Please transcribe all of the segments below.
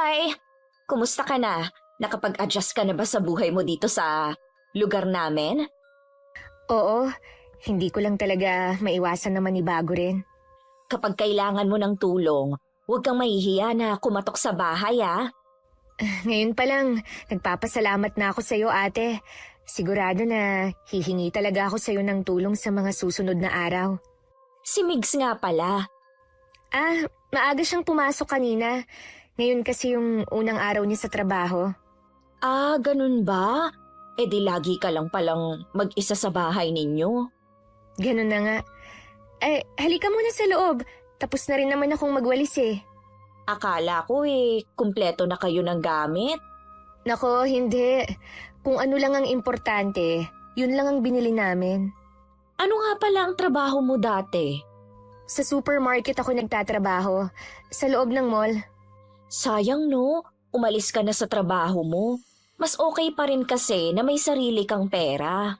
Hi! Kumusta ka na? Nakapag-adjust ka na ba sa buhay mo dito sa lugar namin? Oo, hindi ko lang talaga maiwasan na manibago rin. Kapag kailangan mo ng tulong, huwag kang mahihiya na kumatok sa bahay Ngayon pa lang, nagpapasalamat na ako sa'yo ate. Sigurado na hihingi talaga ako sa'yo ng tulong sa mga susunod na araw. Si Migs nga pala. Maaga siyang pumasok kanina. Ngayon kasi yung unang araw niya sa trabaho. Ganun ba? E di lagi ka lang palang mag-isa sa bahay ninyo. Ganun na nga. Halika muna sa loob. Tapos na rin naman akong magwalis eh. Akala ko kumpleto na kayo ng gamit. Nako, hindi. Kung ano lang ang importante, yun lang ang binili namin. Ano nga pala ang trabaho mo dati? Sa supermarket ako nagtatrabaho. Sa loob ng mall. Sayang no, umalis ka na sa trabaho mo. Mas okay pa rin kasi na may sarili kang pera.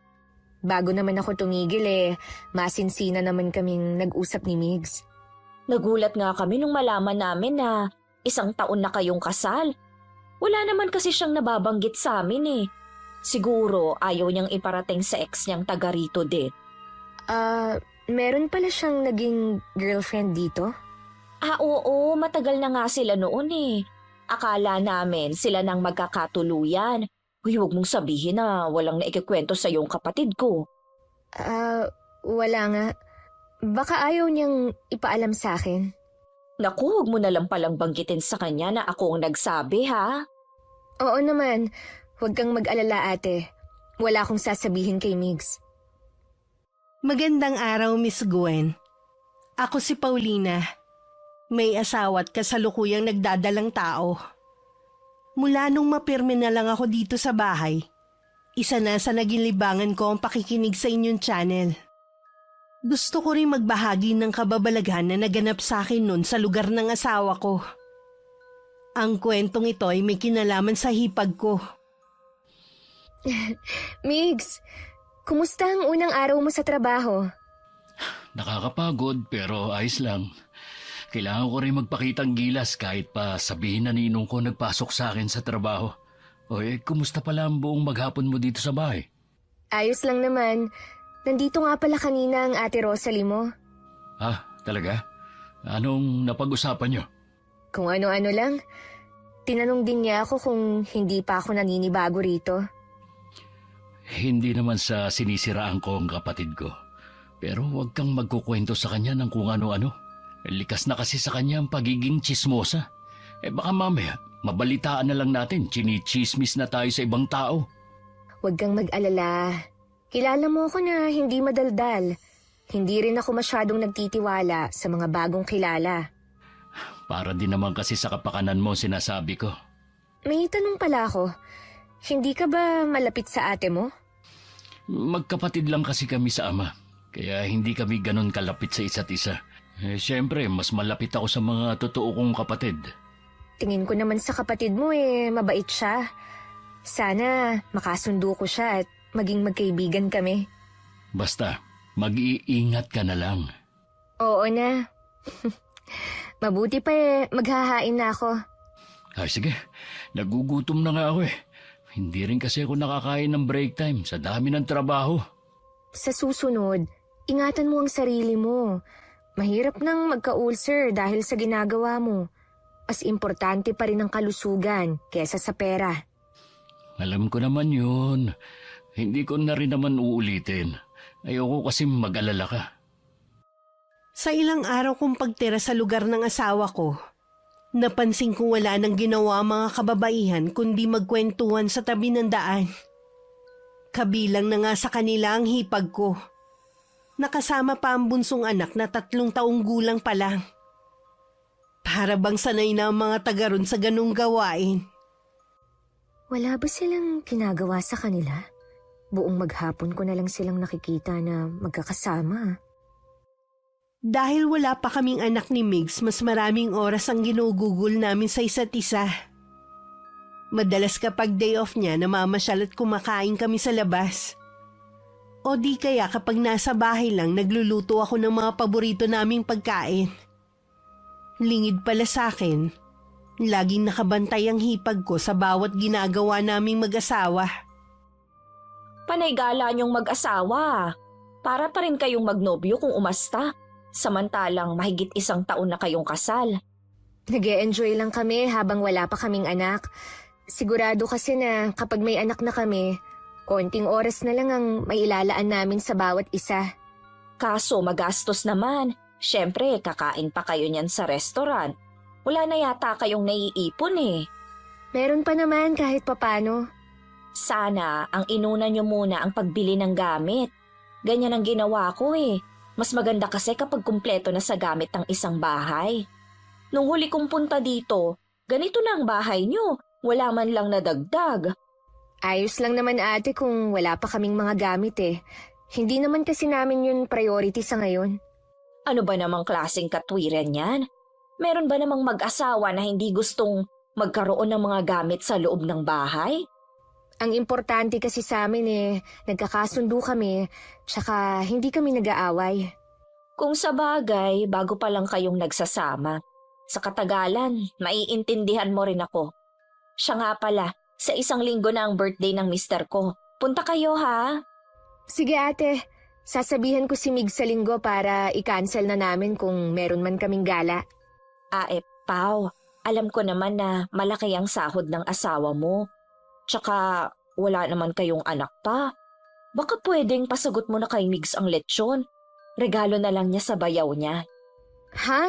Bago naman ako tumigil masinsina naman kaming nag-usap ni Migs. Nagulat nga kami nung malaman namin na 1 taon na kayong kasal. Wala naman kasi siyang nababanggit sa amin. Siguro ayaw niyang iparating sa ex niyang taga rito din. Meron pala siyang naging girlfriend dito? Oo, matagal na nga sila noon. Akala namin sila nang magkakatuluyan. Huwag mong sabihin na walang naikikwento sa iyong kapatid ko. Wala nga. Baka ayaw niyang ipaalam sa akin. Naku, huwag mo na lang palang banggitin sa kanya na ako ang nagsabi ha. Oo naman. Huwag kang mag-alala ate. Wala akong sasabihin kay Migs. Magandang araw, Miss Gwen. Ako si Paulina. May asawa at kasalukuyang nagdadalang tao. Mula nung mapirme na lang ako dito sa bahay, isa na sa naging libangan ko ang pakikinig sa inyong channel. Gusto ko rin magbahagi ng kababalaghan na naganap sa akin nun sa lugar ng asawa ko. Ang kwentong ito ay may kinalaman sa hipag ko. Migs, kumusta ang unang araw mo sa trabaho? Nakakapagod pero ayos lang. Kailangan ko rin magpakitang gilas kahit pa sabihin na ninong ko nagpasok sa akin sa trabaho. Kumusta pala ang buong maghapon mo dito sa bahay? Ayos lang naman. Nandito nga pala kanina ang ate Rosalie mo. Talaga? Anong napag-usapan niyo? Kung ano-ano lang. Tinanong din niya ako kung hindi pa ako naninibago rito. Hindi naman sa sinisiraan ko ang kapatid ko. Pero huwag kang magkukwento sa kanya ng kung ano-ano. Likas na kasi sa kanya ang pagiging tsismosa. Baka mamaya, mabalitaan na lang natin, chinichismis na tayo sa ibang tao. Huwag kang mag-alala. Kilala mo ako na hindi madaldal. Hindi rin ako masyadong nagtitiwala sa mga bagong kilala. Para din naman kasi sa kapakanan mo sinasabi ko. May tanong pala ako. Hindi ka ba malapit sa ate mo? Magkapatid lang kasi kami sa ama. Kaya hindi kami ganon kalapit sa isa't isa. Siyempre, mas malapit ako sa mga totoo kong kapatid. Tingin ko naman sa kapatid mo mabait siya. Sana makasundo ko siya at maging magkaibigan kami. Basta, mag-iingat ka na lang. Oo na. Mabuti pa maghahain na ako. Sige, nagugutom na nga ako Hindi rin kasi ako nakakain ng break time sa dami ng trabaho. Sa susunod, ingatan mo ang sarili mo. Mahirap nang magka-ulcer dahil sa ginagawa mo. Mas importante pa rin ang kalusugan kesa sa pera. Alam ko naman yun. Hindi ko na rin naman uulitin. Ayoko kasi mag-alala ka. Sa ilang araw kong pagtira sa lugar ng asawa ko, napansin ko wala nang ginawa ang mga kababaihan kundi magkwentuhan sa tabi ng daan. Kabilang na nga sa kanila ang hipag ko. Nakasama pa ang bunsong anak na 3 taong gulang pa lang. Para bang sanay na ang mga taga ron sa ganung gawain. Wala ba silang ginagawa sa kanila? Buong maghapon ko na lang silang nakikita na magkakasama. Dahil wala pa kaming anak ni Migs, mas maraming oras ang ginugugol namin sa isa't isa. Madalas kapag day off niya, namamasyal at kumakain kami sa labas. O di kaya kapag nasa bahay lang, nagluluto ako ng mga paborito naming pagkain. Lingid pala sa akin, Laging nakabantay ang hipag ko sa bawat ginagawa naming mag-asawa. Panay gala niyong mag-asawa. Para pa rin kayong magnobyo kung umasta. Samantalang mahigit 1 taon na kayong kasal. Nag-e-enjoy lang kami habang wala pa kaming anak. Sigurado kasi na kapag may anak na kami, konting oras na lang ang mailalaan namin sa bawat isa. Kaso magastos naman. Siyempre, kakain pa kayo niyan sa restaurant. Wala na yata kayong naiipon eh. Meron pa naman kahit papano. Sana ang inuna niyo muna ang pagbili ng gamit. Ganyan ang ginawa ko eh. Mas maganda kasi kapag kumpleto na sa gamit ng isang bahay. Nung huli kong punta dito, ganito na ang bahay niyo. Wala man lang nadagdag. Ayos lang naman ate kung wala pa kaming mga gamit eh. Hindi naman kasi namin yun priority sa ngayon. Ano ba namang klaseng katwiran yan? Meron ba namang mag-asawa na hindi gustong magkaroon ng mga gamit sa loob ng bahay? Ang importante kasi sa amin eh, nagkakasundo kami, tsaka hindi kami nag-aaway. Kung sa bagay, bago pa lang kayong nagsasama. Sa katagalan, maiintindihan mo rin ako. Siya nga pala, sa 1 linggo na ang birthday ng mister ko. Punta kayo ha? Sige ate, sasabihan ko si Mig sa linggo para i-cancel na namin kung meron man kaming gala. Pao, alam ko naman na malaki ang sahod ng asawa mo. Tsaka wala naman kayong anak pa. Baka pwedeng pasagot mo na kay Migs ang lechon. Regalo na lang niya sa bayaw niya. Ha?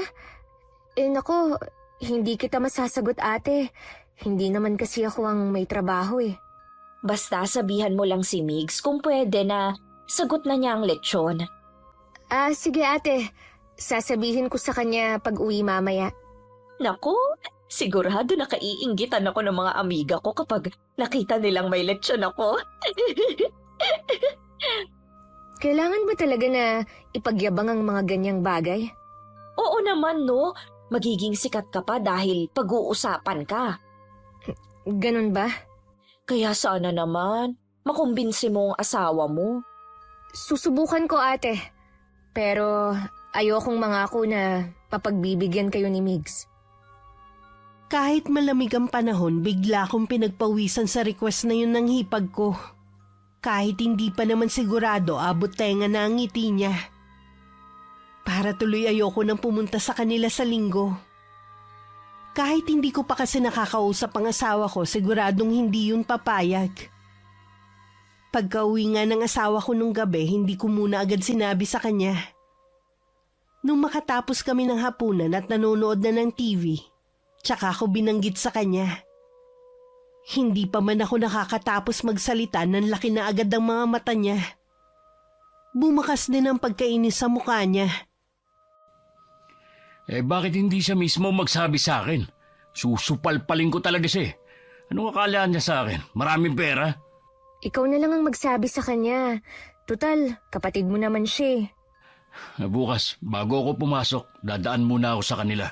Naku, hindi kita masasagot ate. Hindi naman kasi ako ang may trabaho eh. Basta sabihan mo lang si Migs kung pwede na sagot na niya ang lechon. Sige ate. Sasabihin ko sa kanya pag uwi mamaya. Naku, sigurado na kaiinggitan ako ng mga amiga ko kapag nakita nilang may lechon ako. Kailangan ba talaga na ipagyabang ang mga ganyang bagay? Oo naman no, magiging sikat ka pa dahil pag-uusapan ka. Ganon ba? Kaya sana naman, makumbinsi mo ang asawa mo. Susubukan ko ate. Pero ayokong mangako na papagbibigyan kayo ni Migs. Kahit malamig ang panahon, bigla akong pinagpawisan sa request na yun ng hipag ko. Kahit hindi pa naman sigurado, abot tenga na ang ngiti niya. Para tuloy ayoko nang pumunta sa kanila sa linggo. Kahit hindi ko pa kasi nakakausap ang asawa ko, siguradong hindi yun papayag. Pagka-uwi nga ng asawa ko nung gabi, hindi ko muna agad sinabi sa kanya. Nung makatapos kami ng hapunan at nanonood na ng TV, tsaka ako binanggit sa kanya. Hindi pa man ako nakakatapos magsalita ng laki na agad ang mga mata niya. Bumakas din ang pagkainis sa mukha niya. Bakit hindi siya mismo magsabi sa akin? Susupalpalin ko talaga siya. Anong akala niya sa akin? Maraming pera? Ikaw na lang ang magsabi sa kanya. Tutal, kapatid mo naman siya. Bukas, bago ako pumasok, dadaan muna ako sa kanila.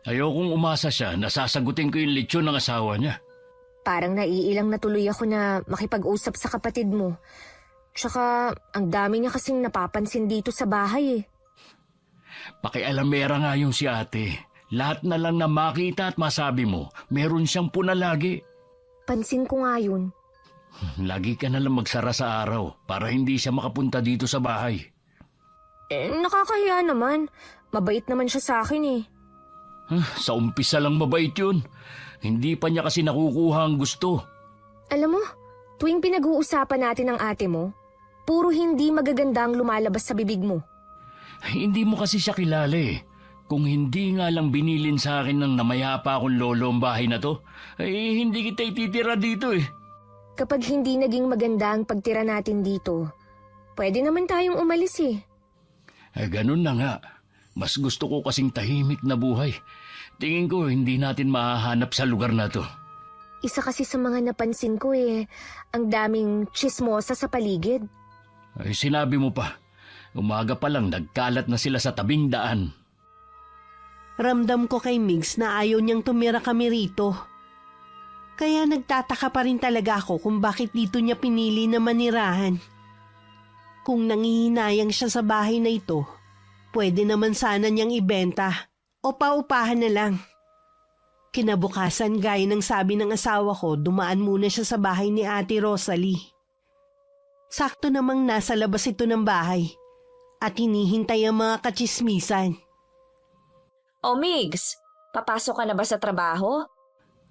Ayokong umasa siya na sasagutin ko yung lechon ng asawa niya. Parang naiilang na tuloy ako na makipag-usap sa kapatid mo. Tsaka, ang dami niya kasing napapansin dito sa bahay eh. Pakialamera nga yung si ate. Lahat na lang na makita at masabi mo, meron siyang puna lagi. Pansin ko nga yun. Lagi ka na lang magsara sa araw para hindi siya makapunta dito sa bahay. Nakakahiya naman. Mabait naman siya sa akin eh. Sa umpisa lang mabait yun. Hindi pa niya kasi nakukuha ang gusto. Alam mo, tuwing pinag-uusapan natin ang ate mo, puro hindi magaganda ang lumalabas sa bibig mo. Hindi mo kasi siya kilala eh. Kung hindi nga lang binilin sa akin ng namayapa akong lolo ang bahay na to, ay hindi kita ititira dito eh. Kapag hindi naging maganda ang pagtira natin dito, pwede naman tayong umalis eh. Ganun na nga. Mas gusto ko kasing tahimik na buhay. Tingin ko hindi natin mahahanap sa lugar na to. Isa kasi sa mga napansin ko eh, ang daming chismosa sa paligid. Sinabi mo pa. Umaga pa lang nagkalat na sila sa tabing daan. Ramdam ko kay Migs na ayaw niyang tumira kami rito. Kaya nagtataka pa rin talaga ako kung bakit dito niya pinili na manirahan. Kung nangihinayang siya sa bahay na ito, pwede naman sana niyang ibenta o paupahan na lang. Kinabukasan, gaya ng sabi ng asawa ko, dumaan muna siya sa bahay ni Ate Rosalie. Sakto namang nasa labas ito ng bahay at hinihintay ang mga katsismisan. O Migs, papasok ka na ba sa trabaho?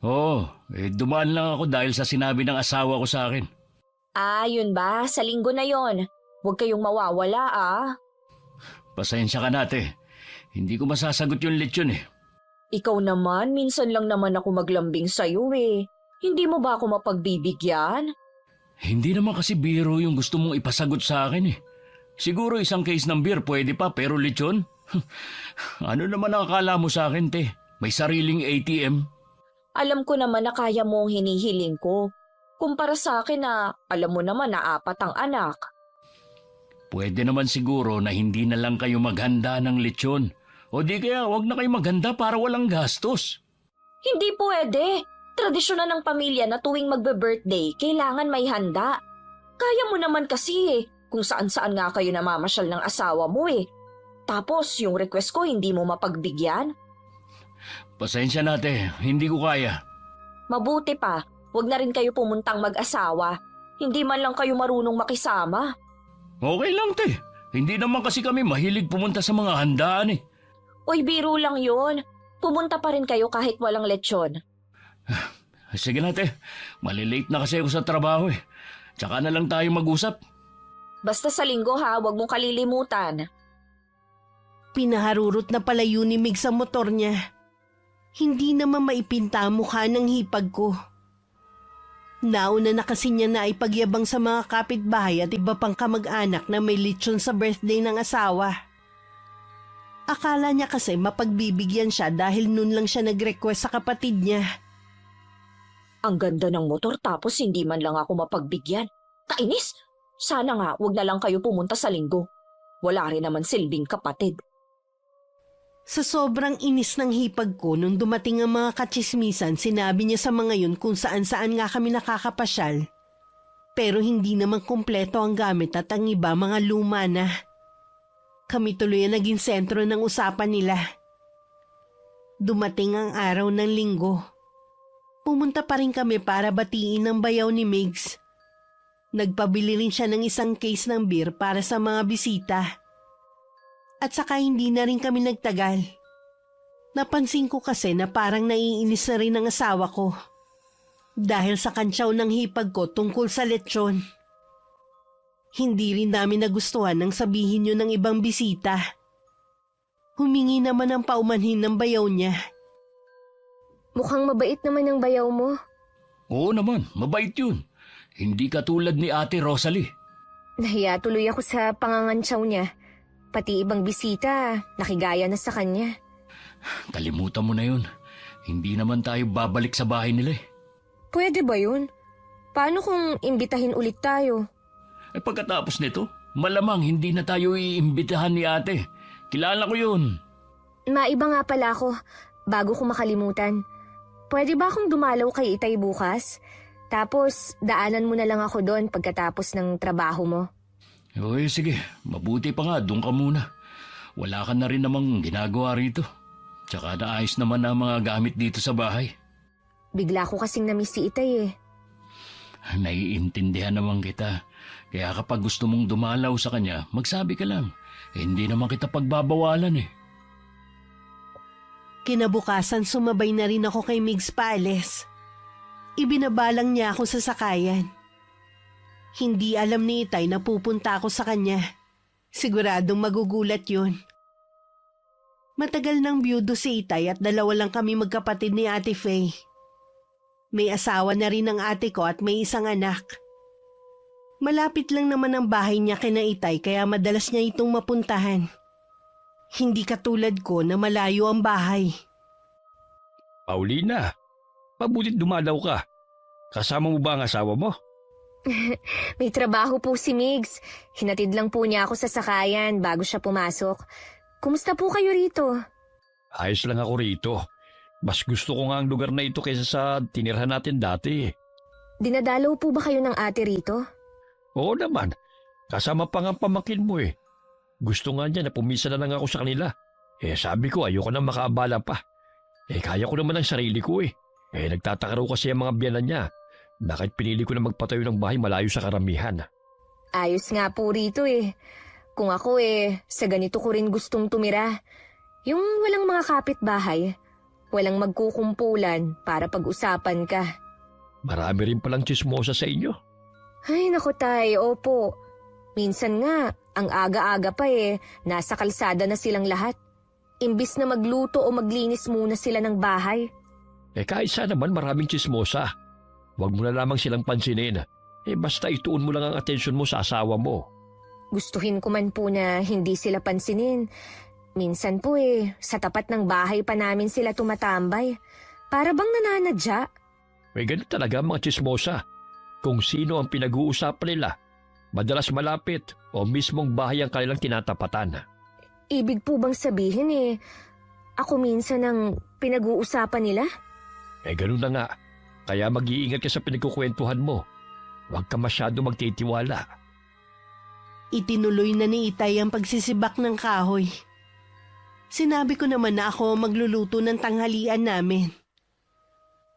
Oo, dumaan lang ako dahil sa sinabi ng asawa ko sa akin. Ah, yun ba? Sa linggo na yon. Huwag kayong mawawala Pasensya ka na, ate. Hindi ko masasagot yung lechon eh. Ikaw naman, minsan lang naman ako maglambing sa'yo eh. Hindi mo ba ako mapagbibigyan? Hindi naman kasi biro yung gusto mong ipasagot sa akin eh. Siguro isang case ng beer pwede pa, pero lechon? Ano naman ang akala mo sa akin, te? May sariling ATM? Alam ko naman na kaya mo ang hinihiling ko. Kumpara sa akin na alam mo naman na 4 ang anak. Pwede naman siguro na hindi na lang kayo maghanda ng lechon. O di kaya wag na kayo maghanda para walang gastos. Hindi pwede. Tradisyon na ng pamilya na tuwing magbe-birthday, kailangan may handa. Kaya mo naman kasi kung saan-saan nga kayo namamasyal ng asawa mo eh. Tapos yung request ko hindi mo mapagbigyan? Pasensya na, te. Hindi ko kaya. Mabuti pa, wag na rin kayo pumuntang mag-asawa. Hindi man lang kayo marunong makisama. Okay lang, te. Hindi naman kasi kami mahilig pumunta sa mga handaan eh. Uy, biro lang yun. Pumunta pa rin kayo kahit walang lechon. Sige na, te. Malilate na kasi ako sa trabaho eh. Tsaka na lang tayo mag-usap. Basta sa linggo ha, wag mong kalilimutan. Pinaharurot na pala yun ni Mig sa motor niya. Hindi naman maipinta ang mukha ng hipag ko. Nauna na kasi niya na ipagyabang sa mga kapitbahay at iba pang kamag-anak na may lechon sa birthday ng asawa. Akala niya kasi mapagbibigyan siya dahil nun lang siya nag-request sa kapatid niya. Ang ganda ng motor tapos hindi man lang ako mapagbigyan. Kainis! Sana nga wag na lang kayo pumunta sa linggo. Wala rin naman silbing kapatid. Sa sobrang inis ng hipag ko nung dumating ang mga katsismisan, sinabi niya sa mga yun kung saan-saan nga kami nakakapasyal. Pero hindi naman kumpleto ang gamit at ang iba mga luma na. Kami tuloy ang naging sentro ng usapan nila. Dumating ang araw ng linggo. Pumunta pa rin kami para batiin ang bayaw ni Migs. Nagpabili rin siya ng isang case ng beer para sa mga bisita. At saka hindi na rin kami nagtagal. Napansin ko kasi na parang naiinis na rin ang asawa ko. Dahil sa kantsaw ng hipag ko tungkol sa lechon. Hindi rin namin nagustuhan nang sabihin yun ng ibang bisita. Humingi naman ang paumanhin ng bayaw niya. Mukhang mabait naman ang bayaw mo. Oo naman, mabait yun. Hindi katulad ni Ate Rosalie. Nahiya tuloy ako sa pangangantsaw niya. Pati ibang bisita, nakigaya na sa kanya. Kalimutan mo na yun. Hindi naman tayo babalik sa bahay nila eh. Pwede ba yun? Paano kung imbitahin ulit tayo? Pagkatapos nito, malamang hindi na tayo iimbitahan ni ate. Kilala ko yun. Maiba nga pala ako, bago ko makalimutan. Pwede ba akong dumalaw kay Itay bukas? Tapos, daanan mo na lang ako doon pagkatapos ng trabaho mo. Uy, sige. Mabuti pa nga, doon ka muna. Wala ka na rin namang ginagawa rito. Tsaka naayos naman ang mga gamit dito sa bahay. Bigla ko kasing namiss si Itay eh. Naiintindihan naman kita. Kaya kapag gusto mong dumalaw sa kanya, magsabi ka lang. Hindi naman kita pagbabawalan eh. Kinabukasan sumabay na rin ako kay Migs Pales. Ibinabalang niya ako sa sakayan. Hindi alam ni Itay na pupunta ako sa kanya. Siguradong magugulat yun. Matagal nang biyudo si Itay at 2 lang kami magkapatid ni Ate Faye. May asawa na rin ang ate ko at may isang anak. Malapit lang naman ang bahay niya kina Itay kaya madalas niya itong mapuntahan. Hindi katulad ko na malayo ang bahay. Paulina, mabutit dumalaw ka. Kasama mo ba ang asawa mo? May trabaho po si Migs. Hinatid lang po niya ako sa sakayan bago siya pumasok. Kumusta po kayo rito? Ayos lang ako rito. Mas gusto ko nga ang lugar na ito kaysa sa tinirhan natin dati. Dinadalaw po ba kayo ng ate rito? Oo naman. Kasama pa nga pamangkin mo eh. Gusto nga niya na pumisa na lang ako sa kanila. Sabi ko ayoko na makaabala pa. Kaya ko naman ang sarili ko eh. Nagtataka raw kasi ang mga biyanan niya. Bakit pinili ko na magpatayo ng bahay malayo sa karamihan? Ayos nga po rito eh. Kung ako sa ganito ko rin gustong tumira. Yung walang mga kapitbahay, walang magkukumpulan para pag-usapan ka. Marami rin palang chismosa sa inyo. Ay naku tay, opo. Minsan nga, ang aga-aga pa nasa kalsada na silang lahat. Imbis na magluto o maglinis muna sila ng bahay. Kahit saan naman maraming chismosa. Huwag mo na lamang silang pansinin. Basta ituon mo lang ang atensyon mo sa asawa mo. Gustuhin ko man po na hindi sila pansinin. Minsan po sa tapat ng bahay pa namin sila tumatambay. Para bang nananadya. Ganun talaga ang mga chismosa. Kung sino ang pinag-uusapan nila, madalas malapit o mismong bahay ang kanilang tinatapatan. Ibig po bang sabihin ako minsan ang pinag-uusapan nila? Ganun na nga. Kaya mag-iingat ka sa pinagkukwentuhan mo. Huwag ka masyado magtitiwala. Itinuloy na ni Itay ang pagsisibak ng kahoy. Sinabi ko naman na ako magluluto ng tanghalian namin.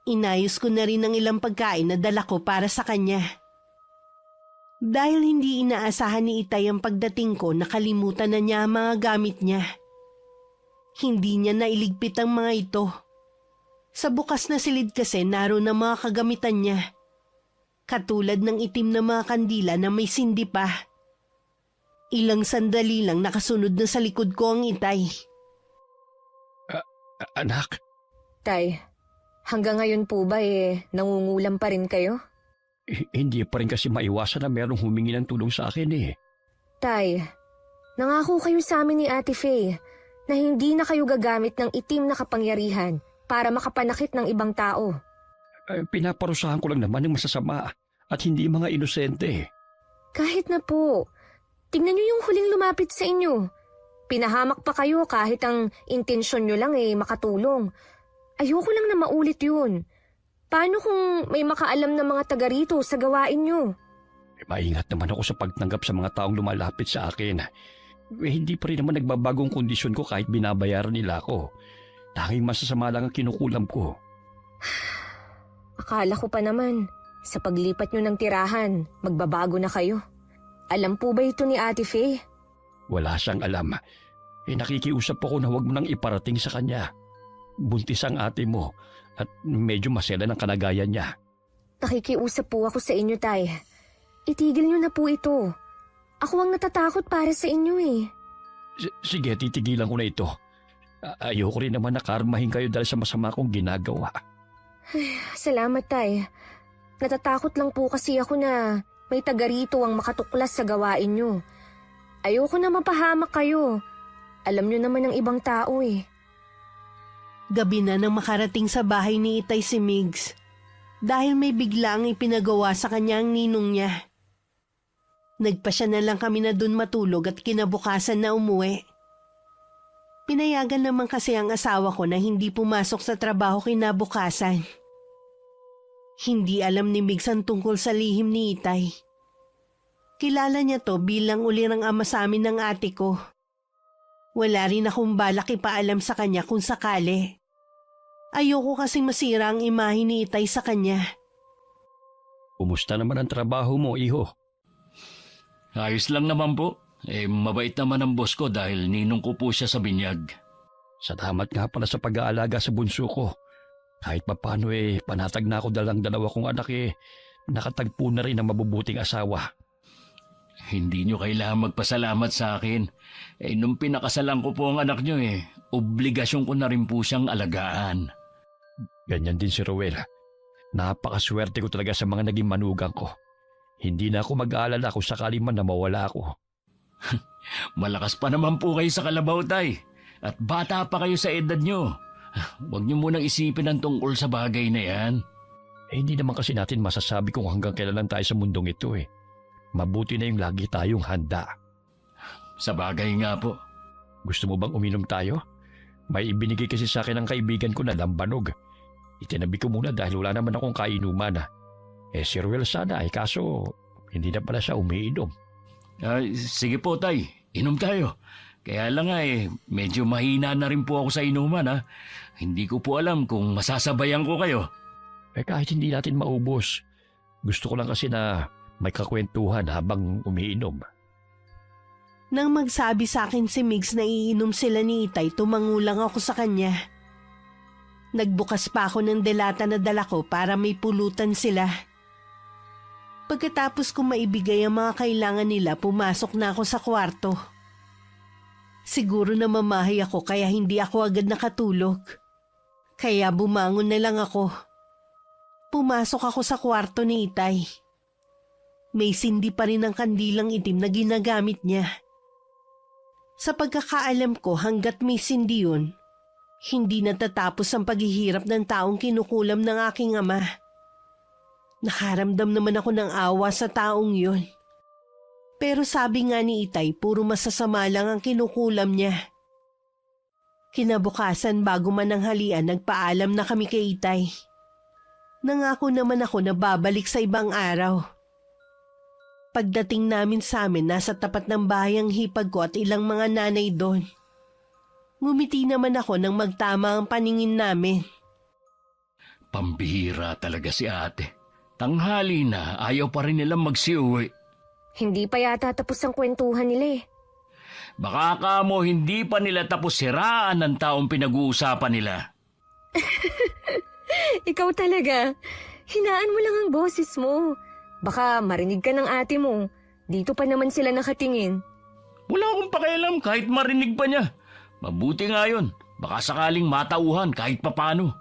Inayos ko na rin ang ilang pagkain na dala ko para sa kanya. Dahil hindi inaasahan ni Itay ang pagdating ko, nakalimutan na niya ang mga gamit niya. Hindi niya nailigpit ang mga ito. Sa bukas na silid kasi naroon ang mga kagamitan niya. Katulad ng itim na mga kandila na may sindi pa. Ilang sandali lang nakasunod na sa likod ko ang Itay. Anak, Tay, hanggang ngayon po ba nangungulam pa rin kayo? hindi pa rin kasi maiwasan na merong humingi ng tulong sa akin eh. Tay, nangako kayo sa amin ni Ate Faye na hindi na kayo gagamit ng itim na kapangyarihan para makapanakit ng ibang tao. Pinaparusahan ko lang naman ng masasama at hindi mga inosente. Kahit na po, tingnan niyo yung huling lumapit sa inyo. Pinahamak pa kayo kahit ang intensyon niyo lang makatulong. Ayoko lang na maulit yun. Paano kung may makaalam na mga taga rito sa gawain niyo? Maingat naman ako sa pagtanggap sa mga taong lumalapit sa akin. Hindi pa rin naman nagbabagong kondisyon ko kahit binabayaran nila ako. Tanging masasama lang ang kinukulam ko. Akala ko pa naman, sa paglipat niyo ng tirahan, magbabago na kayo. Alam po ba ito ni Ate Faye? Wala siyang alam. Nakikiusap ako na huwag mo nang iparating sa kanya. Buntis ang ate mo at medyo masela ng kalagayan niya. Nakikiusap po ako sa inyo, Tay. Itigil niyo na po ito. Ako ang natatakot para sa inyo Sige, titigilan ko na ito. Ayoko rin naman na karmahin kayo dahil sa masama kong ginagawa. Salamat, Tay. Natatakot lang po kasi ako na may taga rito ang makatuklas sa gawain niyo. Ayoko na mapahamak kayo. Alam niyo naman ng ibang tao Gabi na nang makarating sa bahay ni Itay si Migs. Dahil may biglang ipinagawa sa kanya ang ninong niya. Nagpasya na lang kami na dun matulog at kinabukasan na umuwi. Pinayagan naman kasi ang asawa ko na hindi pumasok sa trabaho kinabukasan. Hindi alam ni Migs ang tungkol sa lihim ni Itay. Kilala niya to bilang ulirang ama sa amin ng ate ko. Wala rin akong balak ipaalam sa kanya kung sakali. Ayoko kasing masira ang imahe ni Itay sa kanya. Kumusta naman ang trabaho mo, iho? Ayos lang naman po. Mabait naman ang boss ko dahil ninong ko po siya sa binyag. Salamat nga pala sa pag-aalaga sa bunso ko. Kahit papano panatag na ako dalang dalawa kong anak nakatagpo na rin ang mabubuting asawa. Hindi nyo kailangan magpasalamat sa akin. Nung pinakasalan ko po ang anak nyo obligasyon ko na rin po siyang alagaan. Ganyan din si Rowel. Napakaswerte ko talaga sa mga naging manugang ko. Hindi na ako mag-aalala kung sakali man na mawala ako. Malakas pa naman po kayo sa kalabaw, Tay. At bata pa kayo sa edad nyo. Huwag nyo munang isipin ang tungkol sa bagay na yan. Hindi naman kasi natin masasabi kung hanggang kailan lang tayo sa mundong ito Mabuti na yung lagi tayong handa. Sa bagay nga po. Gusto mo bang uminom tayo? May ibinigay kasi sa akin ng kaibigan ko na lambanog. Itinabi ko muna dahil wala naman akong kainuman. Si Ruel sana kaso hindi na pala siya umiinom. Sige po, Tay. Inom tayo. Kaya lang medyo mahina na rin po ako sa inuman Hindi ko po alam kung masasabayan ko kayo. Kahit hindi natin maubos, gusto ko lang kasi na may kakwentuhan habang umiinom. Nang magsabi sa akin si Migs na iinom sila ni Itay, tumangulang ako sa kanya. Nagbukas pa ako ng delata na dala ko para may pulutan sila. Pagkatapos kong maibigay ang mga kailangan nila, pumasok na ako sa kwarto. Siguro na mamahay ako kaya hindi ako agad nakatulog. Kaya bumangon na lang ako. Pumasok ako sa kwarto ni Itay. May sindi pa rin ang kandilang itim na ginagamit niya. Sa pagkakaalam ko, hanggat may sindi yun, hindi natatapos ang paghihirap ng taong kinukulam ng aking ama. Nakaramdam naman ako ng awa sa taong yun. Pero sabi nga ni Itay, puro masasama lang ang kinukulam niya. Kinabukasan bago mananghalian, nagpaalam na kami kay Itay. Nangako naman ako na babalik sa ibang araw. Pagdating namin sa amin, nasa tapat ng bahay ang hipag ko at ilang mga nanay doon. Ngumiti naman ako nang magtama ang paningin namin. Pambihira talaga si ate. Tanghali na, ayaw pa rin nilang magsiuwi. Hindi pa yata tapos ang kwentuhan nila eh. Baka kamo hindi pa nila tapos siraan ng taong pinag-uusapan nila. Ikaw talaga. Hinaan mo lang ang boses mo. Baka marinig ka ng ate mo. Dito pa naman sila nakatingin. Wala akong pakialam kahit marinig pa niya. Mabuti nga yun. Baka sakaling matauhan kahit papano.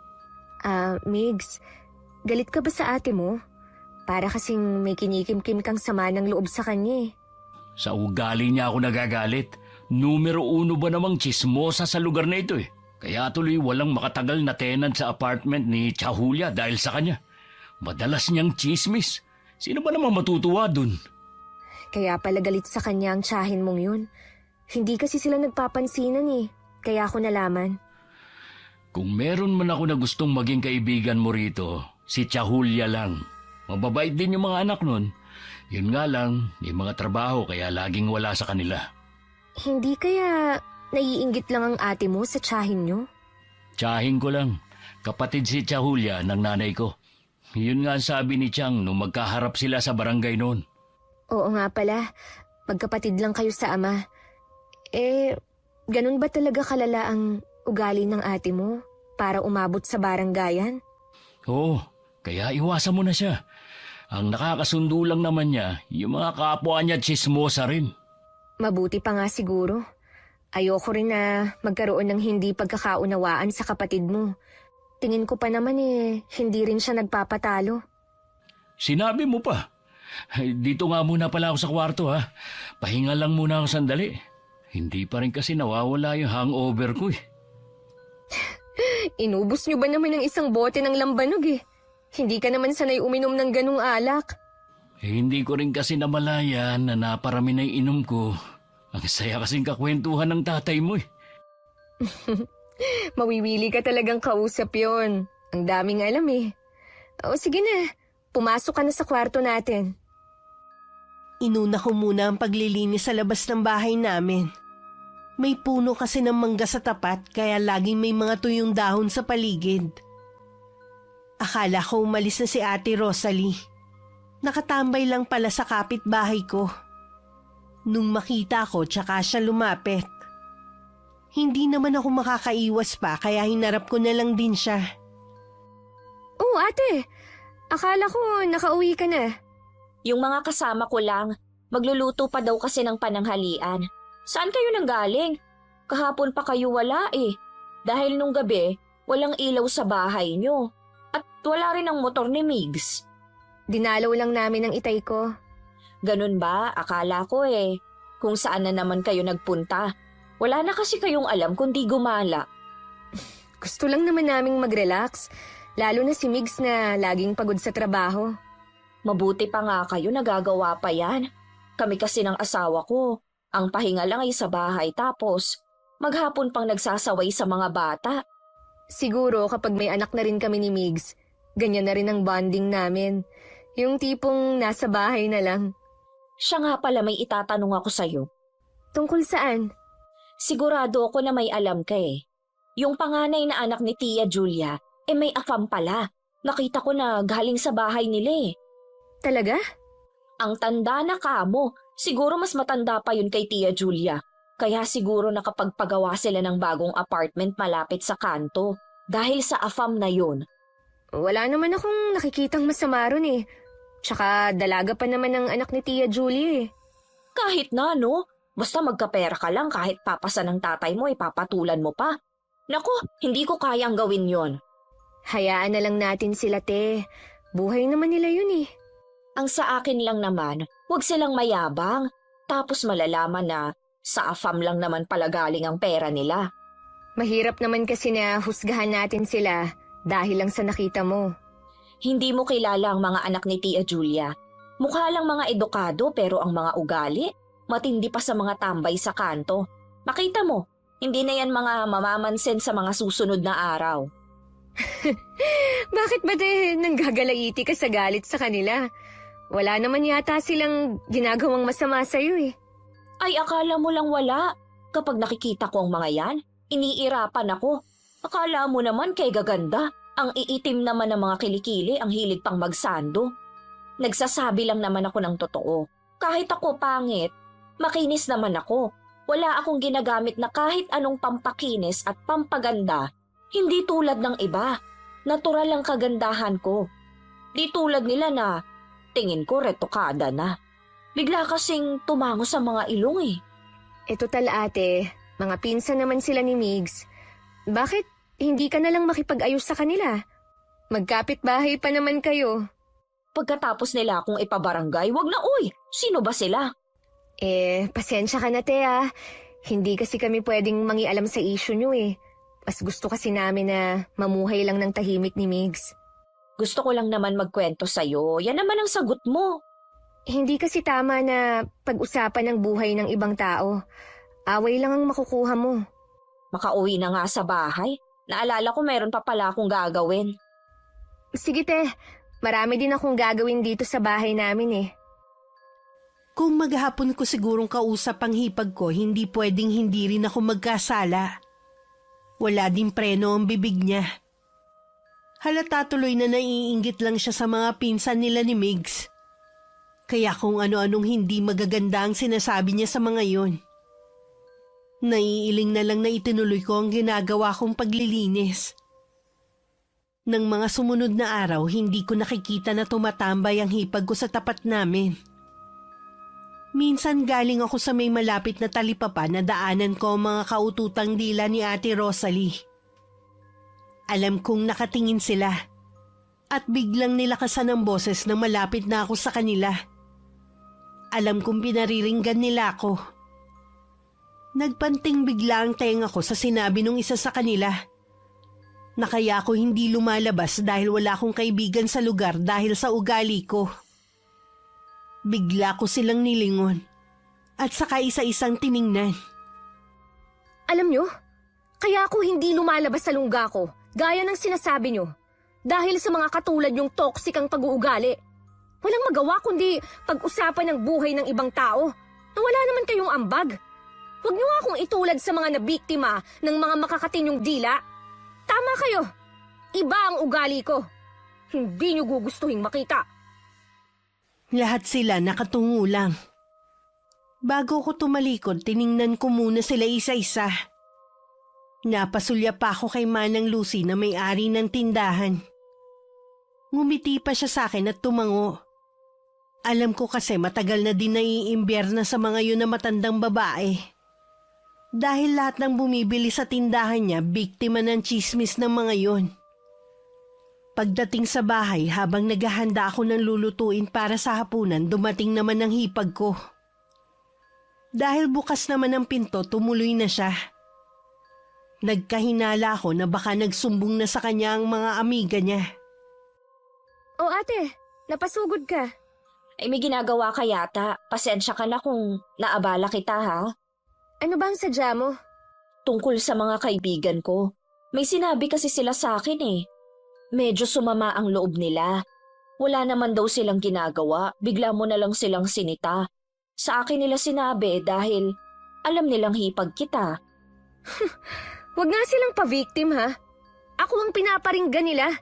Migs, galit ka ba sa ate mo? Para kasing may kinikimkim kang sama ng loob sa kanya eh. Sa ugali niya ako nagagalit. Numero 1 ba namang chismosa sa lugar na ito eh. Kaya tuloy walang makatagal na tenant sa apartment ni Chahulia dahil sa kanya. Madalas niyang chismis. Sino ba namang matutuwa dun? Kaya pala galit sa kanya ang tiyahin mong yun. Hindi kasi sila nagpapansinan eh. Kaya ako nalaman. Kung meron man ako na gustong maging kaibigan mo rito, si Chahulia lang. Mababait din yung mga anak nun. Yun nga lang, may mga trabaho kaya laging wala sa kanila. Hindi kaya naiinggit lang ang ate mo sa tiyahin nyo? Tiyahin ko lang. Kapatid si Chahulia ng nanay ko. Yun nga ang sabi ni Chang nung magkaharap sila sa barangay noon. Oo nga pala. Magkapatid lang kayo sa ama. Ganun ba talaga kalala ang ugali ng ate mo para umabot sa baranggayan? Oo, kaya iwasan mo na siya. Ang nakakasundo lang naman niya, yung mga kapwa niya chismosa rin. Mabuti pa nga siguro. Ayoko rin na magkaroon ng hindi pagkakaunawaan sa kapatid mo. Tingin ko pa naman hindi rin siya nagpapatalo. Sinabi mo pa. Dito nga muna pala ako sa kwarto ha. Pahinga lang muna ako sandali. Hindi pa rin kasi nawawala yung hangover ko eh. Inubos niyo ba naman ng isang bote ng lambanog eh? Hindi ka naman sanay uminom ng ganung alak. Hindi ko rin kasi namalayan na naparami na yung inom ko. Ang saya kasing kakwentuhan ng tatay mo eh. Mawiwili ka talagang kausap yon. Ang daming alam eh. O sige na, pumasok ka na sa kwarto natin. Inuna ko muna ang paglilinis sa labas ng bahay namin. May puno kasi ng mangga sa tapat kaya laging may mga tuyong dahon sa paligid. Akala ko umalis na si Ate Rosalie. Nakatambay lang pala sa kapitbahay ko. Nung makita ko, tsaka siya lumapit. Hindi naman ako makakaiwas pa kaya hinarap ko na lang din siya. Oh, ate! Akala ko nakauwi ka na. Yung mga kasama ko lang, magluluto pa daw kasi ng pananghalian. Saan kayo nanggaling? Kahapon pa kayo wala eh. Dahil nung gabi, walang ilaw sa bahay nyo. At wala rin ang motor ni Migs. Dinalaw lang namin ang itay ko. Ganun ba? Akala ko eh. Kung saan na naman kayo nagpunta. Wala na kasi kayong alam kundi gumala. Gusto lang naman naming mag-relax. Lalo na si Migs na laging pagod sa trabaho. Mabuti pa nga kayo nagagawa pa yan. Kami kasi ng asawa ko. Ang pahinga lang ay sa bahay tapos maghapon pang nagsasaway sa mga bata. Siguro kapag may anak na rin kami ni Migs, ganyan na rin ang bonding namin. Yung tipong nasa bahay na lang. Siya nga pala may itatanong ako sa'yo. Tungkol saan? Sigurado ako na may alam ka eh. Yung panganay na anak ni Tia Julia, may afam pala. Nakita ko na galing sa bahay nila eh. Talaga? Ang tanda na kamo. Siguro mas matanda pa yun kay Tia Julia. Kaya siguro nakapagpagawa sila ng bagong apartment malapit sa kanto. Dahil sa afam na yun. Wala naman akong nakikitang masama ron eh. Tsaka dalaga pa naman ang anak ni Tia Julie eh. Kahit na no, basta magkapera ka lang kahit papasa ng tatay mo ipapatulan mo pa. Naku, hindi ko kayang gawin yon. Hayaan na lang natin sila, te. Buhay naman nila yun eh. Ang sa akin lang naman, huwag silang mayabang. Tapos malalaman na sa afam lang naman pala galing ang pera nila. Mahirap naman kasi na husgahan natin sila dahil lang sa nakita mo. Hindi mo kilala ang mga anak ni Tia Julia. Mukha lang mga edukado pero ang mga ugali, matindi pa sa mga tambay sa kanto. Makita mo, hindi na yan mga mamamansin sa mga susunod na araw. Bakit ba nanggagalaiti ka sa galit sa kanila? Wala naman yata silang ginagawang masama sa'yo eh. Ay, akala mo lang wala. Kapag nakikita ko ang mga yan, iniirapan ako. Akala mo naman kay gaganda. Ang iitim naman ng mga kilikili ang hilig pang magsando. Nagsasabi lang naman ako ng totoo. Kahit ako pangit, makinis naman ako. Wala akong ginagamit na kahit anong pampakinis at pampaganda. Hindi tulad ng iba. Natural ang kagandahan ko. Di tulad nila na tingin ko retokada na. Bigla kasing tumango sa mga ilong eh. Total ate, mga pinsan naman sila ni Migs. Bakit hindi ka na lang makipag-ayos sa kanila? Magkapit-bahay pa naman kayo. Pagkatapos nila akong ipabarangay, wag na uy! Sino ba sila? Pasensya ka na te ah. Hindi kasi kami pwedeng mangialam sa issue nyo eh. Mas gusto kasi namin na mamuhay lang ng tahimik ni Migs. Gusto ko lang naman magkwento sa'yo. Yan naman ang sagot mo. Hindi kasi tama na pag-usapan ng buhay ng ibang tao. Away lang ang makukuha mo. Makauwi na nga sa bahay. Naalala ko meron pa pala akong gagawin. Sige te, marami din akong gagawin dito sa bahay namin eh. Kung maghapon ko sigurong kausap ang hipag ko, hindi pwedeng hindi rin ako magkasala. Wala din preno ang bibig niya. Halata tuloy na naiinggit lang siya sa mga pinsan nila ni Migs. Kaya kung ano-anong hindi magaganda ang sinasabi niya sa mga yon. Naiiling na lang na itinuloy ko ang ginagawa kong paglilinis. Nang mga sumunod na araw, hindi ko nakikita na tumatambay ang hipag ko sa tapat namin. Minsan galing ako sa may malapit na talipapa na daanan ko ang mga kaututang dila ni Ate Rosalie. Alam kong nakatingin sila at biglang nilakasan ang boses na malapit na ako sa kanila. Alam kong pinariringgan nila ako. Nagpanting bigla ang tenga ko sa sinabi nung isa sa kanila na kaya ako hindi lumalabas dahil wala akong kaibigan sa lugar dahil sa ugali ko. Bigla ko silang nilingon at saka isa-isang tiningnan. Alam nyo, kaya ako hindi lumalabas sa lungga ko, gaya ng sinasabi nyo. Dahil sa mga katulad yung toxic ang pag-uugali. Walang magawa kundi pag-usapan ng buhay ng ibang tao na wala naman kayong ambag. Huwag nyo nga akong itulad sa mga nabiktima ng mga makakatinyong dila. Tama kayo. Iba ang ugali ko. Hindi nyo gugustuhin makita. Lahat sila nakatungo lang. Bago ko tumalikod, tiningnan ko muna sila isa-isa. Napasulya pa ako kay Manang Lucy na may-ari ng tindahan. Ngumiti pa siya sa akin at tumango. Alam ko kasi matagal na din naiimbierna sa mga yun na matandang babae. Dahil lahat ng bumibili sa tindahan niya, biktima ng tsismis ng mga yun. Pagdating sa bahay, habang naghahanda ako ng lulutuin para sa hapunan, dumating naman ang hipag ko. Dahil bukas naman ang pinto, tumuloy na siya. Nagkahinala ako na baka nagsumbong na sa kanya ang mga amiga niya. O ate, napasugod ka. Ay may ginagawa ka yata. Pasensya ka na kung naabala kita ha. Ano ba ang sadya mo? Tungkol sa mga kaibigan ko. May sinabi kasi sila sa akin eh. Medyo sumama ang loob nila. Wala naman daw silang ginagawa, bigla mo na lang silang sinita. Sa akin nila sinabi dahil alam nilang hipag kita. Huwag nga silang pa-victim ha. Ako ang pinaparinggan nila.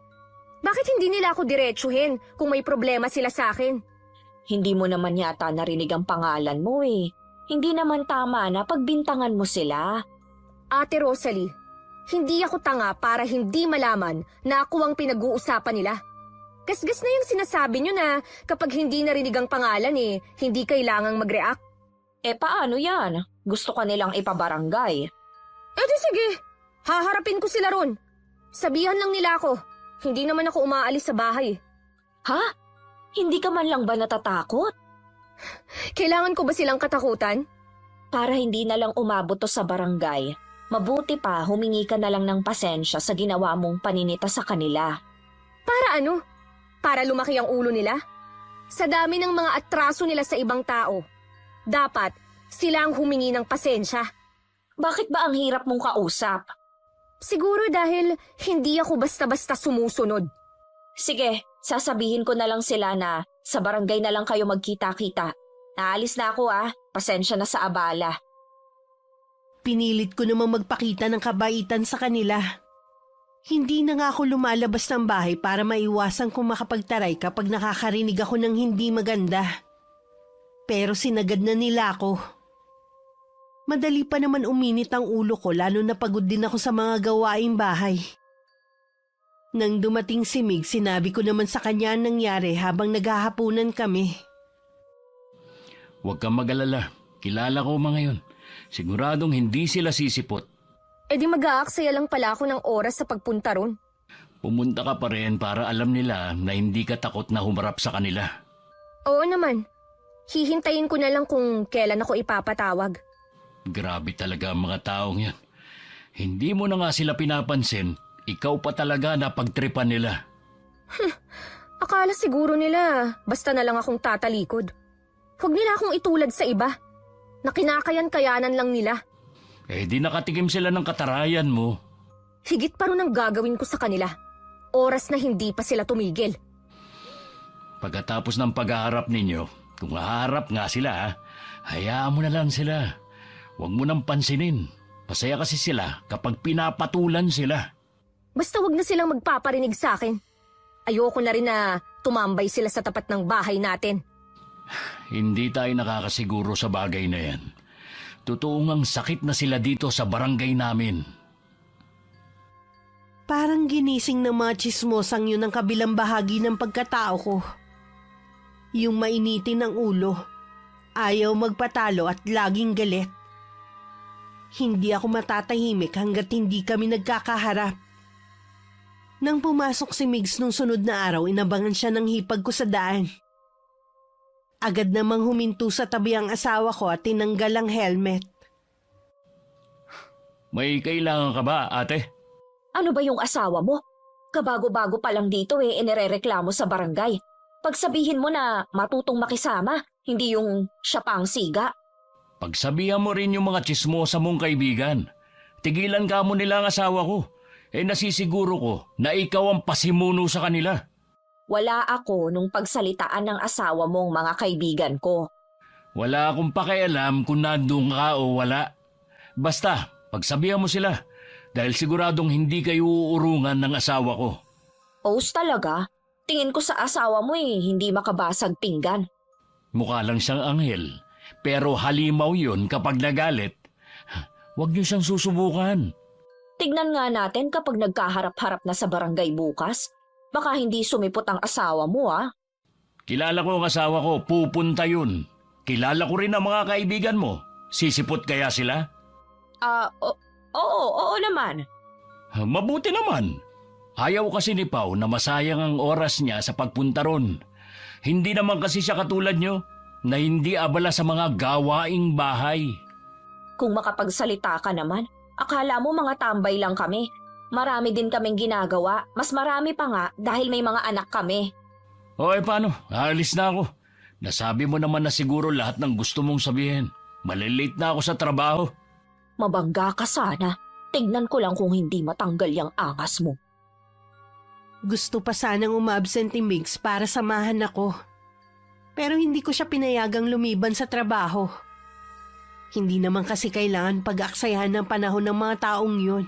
Bakit hindi nila ako diretsuhin kung may problema sila sa akin? Hindi mo naman yata narinig ang pangalan mo eh. Hindi naman tama na pagbintangan mo sila. Ate Rosalie, hindi ako tanga para hindi malaman na ako ang pinag-uusapan nila. Gasgas na yung sinasabi nyo na kapag hindi narinig ang pangalan hindi kailangang mag-react. Paano yan? Gusto ka nilang ipabarangay. Di sige, haharapin ko sila ron. Sabihan lang nila ako, hindi naman ako umaalis sa bahay. Ha? Hindi ka man lang ba natatakot? Kailangan ko ba silang katakutan? Para hindi na lang umabot to sa barangay, mabuti pa humingi ka na lang ng pasensya sa ginawa mong paninita sa kanila. Para ano? Para lumaki ang ulo nila? Sa dami ng mga atraso nila sa ibang tao, dapat sila ang humingi ng pasensya. Bakit ba ang hirap mong kausap? Siguro dahil hindi ako basta-basta sumusunod. Sige, sasabihin ko na lang sila na sa barangay na lang kayo magkita-kita. Naalis na ako pasensya na sa abala. Pinilit ko namang magpakita ng kabaitan sa kanila. Hindi na nga ako lumalabas ng bahay para maiwasan kung makapagtaray kapag nakakarinig ako ng hindi maganda. Pero sinagad na nila ako. Madali pa naman uminit ang ulo ko lalo na pagod din ako sa mga gawaing bahay. Nang dumating si Mig, sinabi ko naman sa kanya ang nangyari habang naghahapunan kami. Huwag kang mag-alala. Kilala ko mga yun. Siguradong hindi sila sisipot. Di mag-aaksaya lang pala ako ng oras sa pagpunta ron. Pumunta ka pa rin para alam nila na hindi ka takot na humarap sa kanila. Oo naman. Hihintayin ko na lang kung kailan ako ipapatawag. Grabe talaga ang mga taong yan. Hindi mo na nga sila pinapansin, ikaw pa talaga na pagtripan nila. Akala siguro nila basta na lang akong tatalikod. Huwag nila akong itulad sa iba. Na kinakayan-kayanan lang nila. Di nakatikim sila ng katarayan mo. Higit pa rin ang gagawin ko sa kanila. Oras na hindi pa sila tumigil. Pagkatapos ng paghaharap ninyo, kung haharap nga sila, hayaan mo na lang sila. Huwag mo nang pansinin. Masaya kasi sila kapag pinapatulan sila. Basta wag na silang magpaparinig sa akin. Ayoko na rin na tumambay sila sa tapat ng bahay natin. Hindi tayo nakakasiguro sa bagay na yan. Totoo ngang sakit na sila dito sa barangay namin. Parang ginising ng mga tsismosang yun ang kabilang bahagi ng pagkatao ko. Yung mainitin ng ulo, ayaw magpatalo at laging galit. Hindi ako matatahimik hanggat hindi kami nagkakaharap. Nang pumasok si Migs nung sunod na araw, inabangan siya ng hipag ko sa daan. Agad namang huminto sa tabi ang asawa ko at tinanggal ang helmet. May kailangan ka ba, ate? Ano ba yung asawa mo? Kabago-bago pa lang dito inirereklamo sa barangay. Pagsabihin mo na matutong makisama, hindi yung siya pa ang siga. Pagsabihan mo rin yung mga tsismosa mong kaibigan. Tigilan ka mo nila ang asawa ko. Nasisiguro ko na ikaw ang pasimuno sa kanila. Wala ako nung pagsalitaan ng asawa mong mga kaibigan ko. Wala akong pakialam kung nandun ka o wala. Basta, pagsabihan mo sila dahil siguradong hindi kayo uurungan ng asawa ko. Os talaga? Tingin ko sa asawa mo hindi makabasag pinggan. Mukha lang siyang anghel, pero halimaw yun kapag nagalit. Huwag niyo siyang susubukan. Tignan nga natin kapag nagkaharap-harap na sa barangay bukas. Baka hindi sumipot ang asawa mo Kilala ko ang asawa ko, pupunta yun. Kilala ko rin ang mga kaibigan mo. Sisipot kaya sila? Oo naman. Mabuti naman. Ayaw kasi ni Pao na masayang ang oras niya sa pagpunta ron. Hindi naman kasi siya katulad nyo na hindi abala sa mga gawaing bahay. Kung makapagsalita ka naman, akala mo mga tambay lang kami. Marami din kaming ginagawa. Mas marami pa nga dahil may mga anak kami. Paano? Aalis na ako. Nasabi mo naman na siguro lahat ng gusto mong sabihin. Malilate na ako sa trabaho. Mabangga ka sana. Tignan ko lang kung hindi matanggal yung angas mo. Gusto pa sanang umabsent ni Migs para samahan ako. Pero hindi ko siya pinayagang lumiban sa trabaho. Hindi naman kasi kailangan pag-aksayahan ng panahon ng mga taong yun.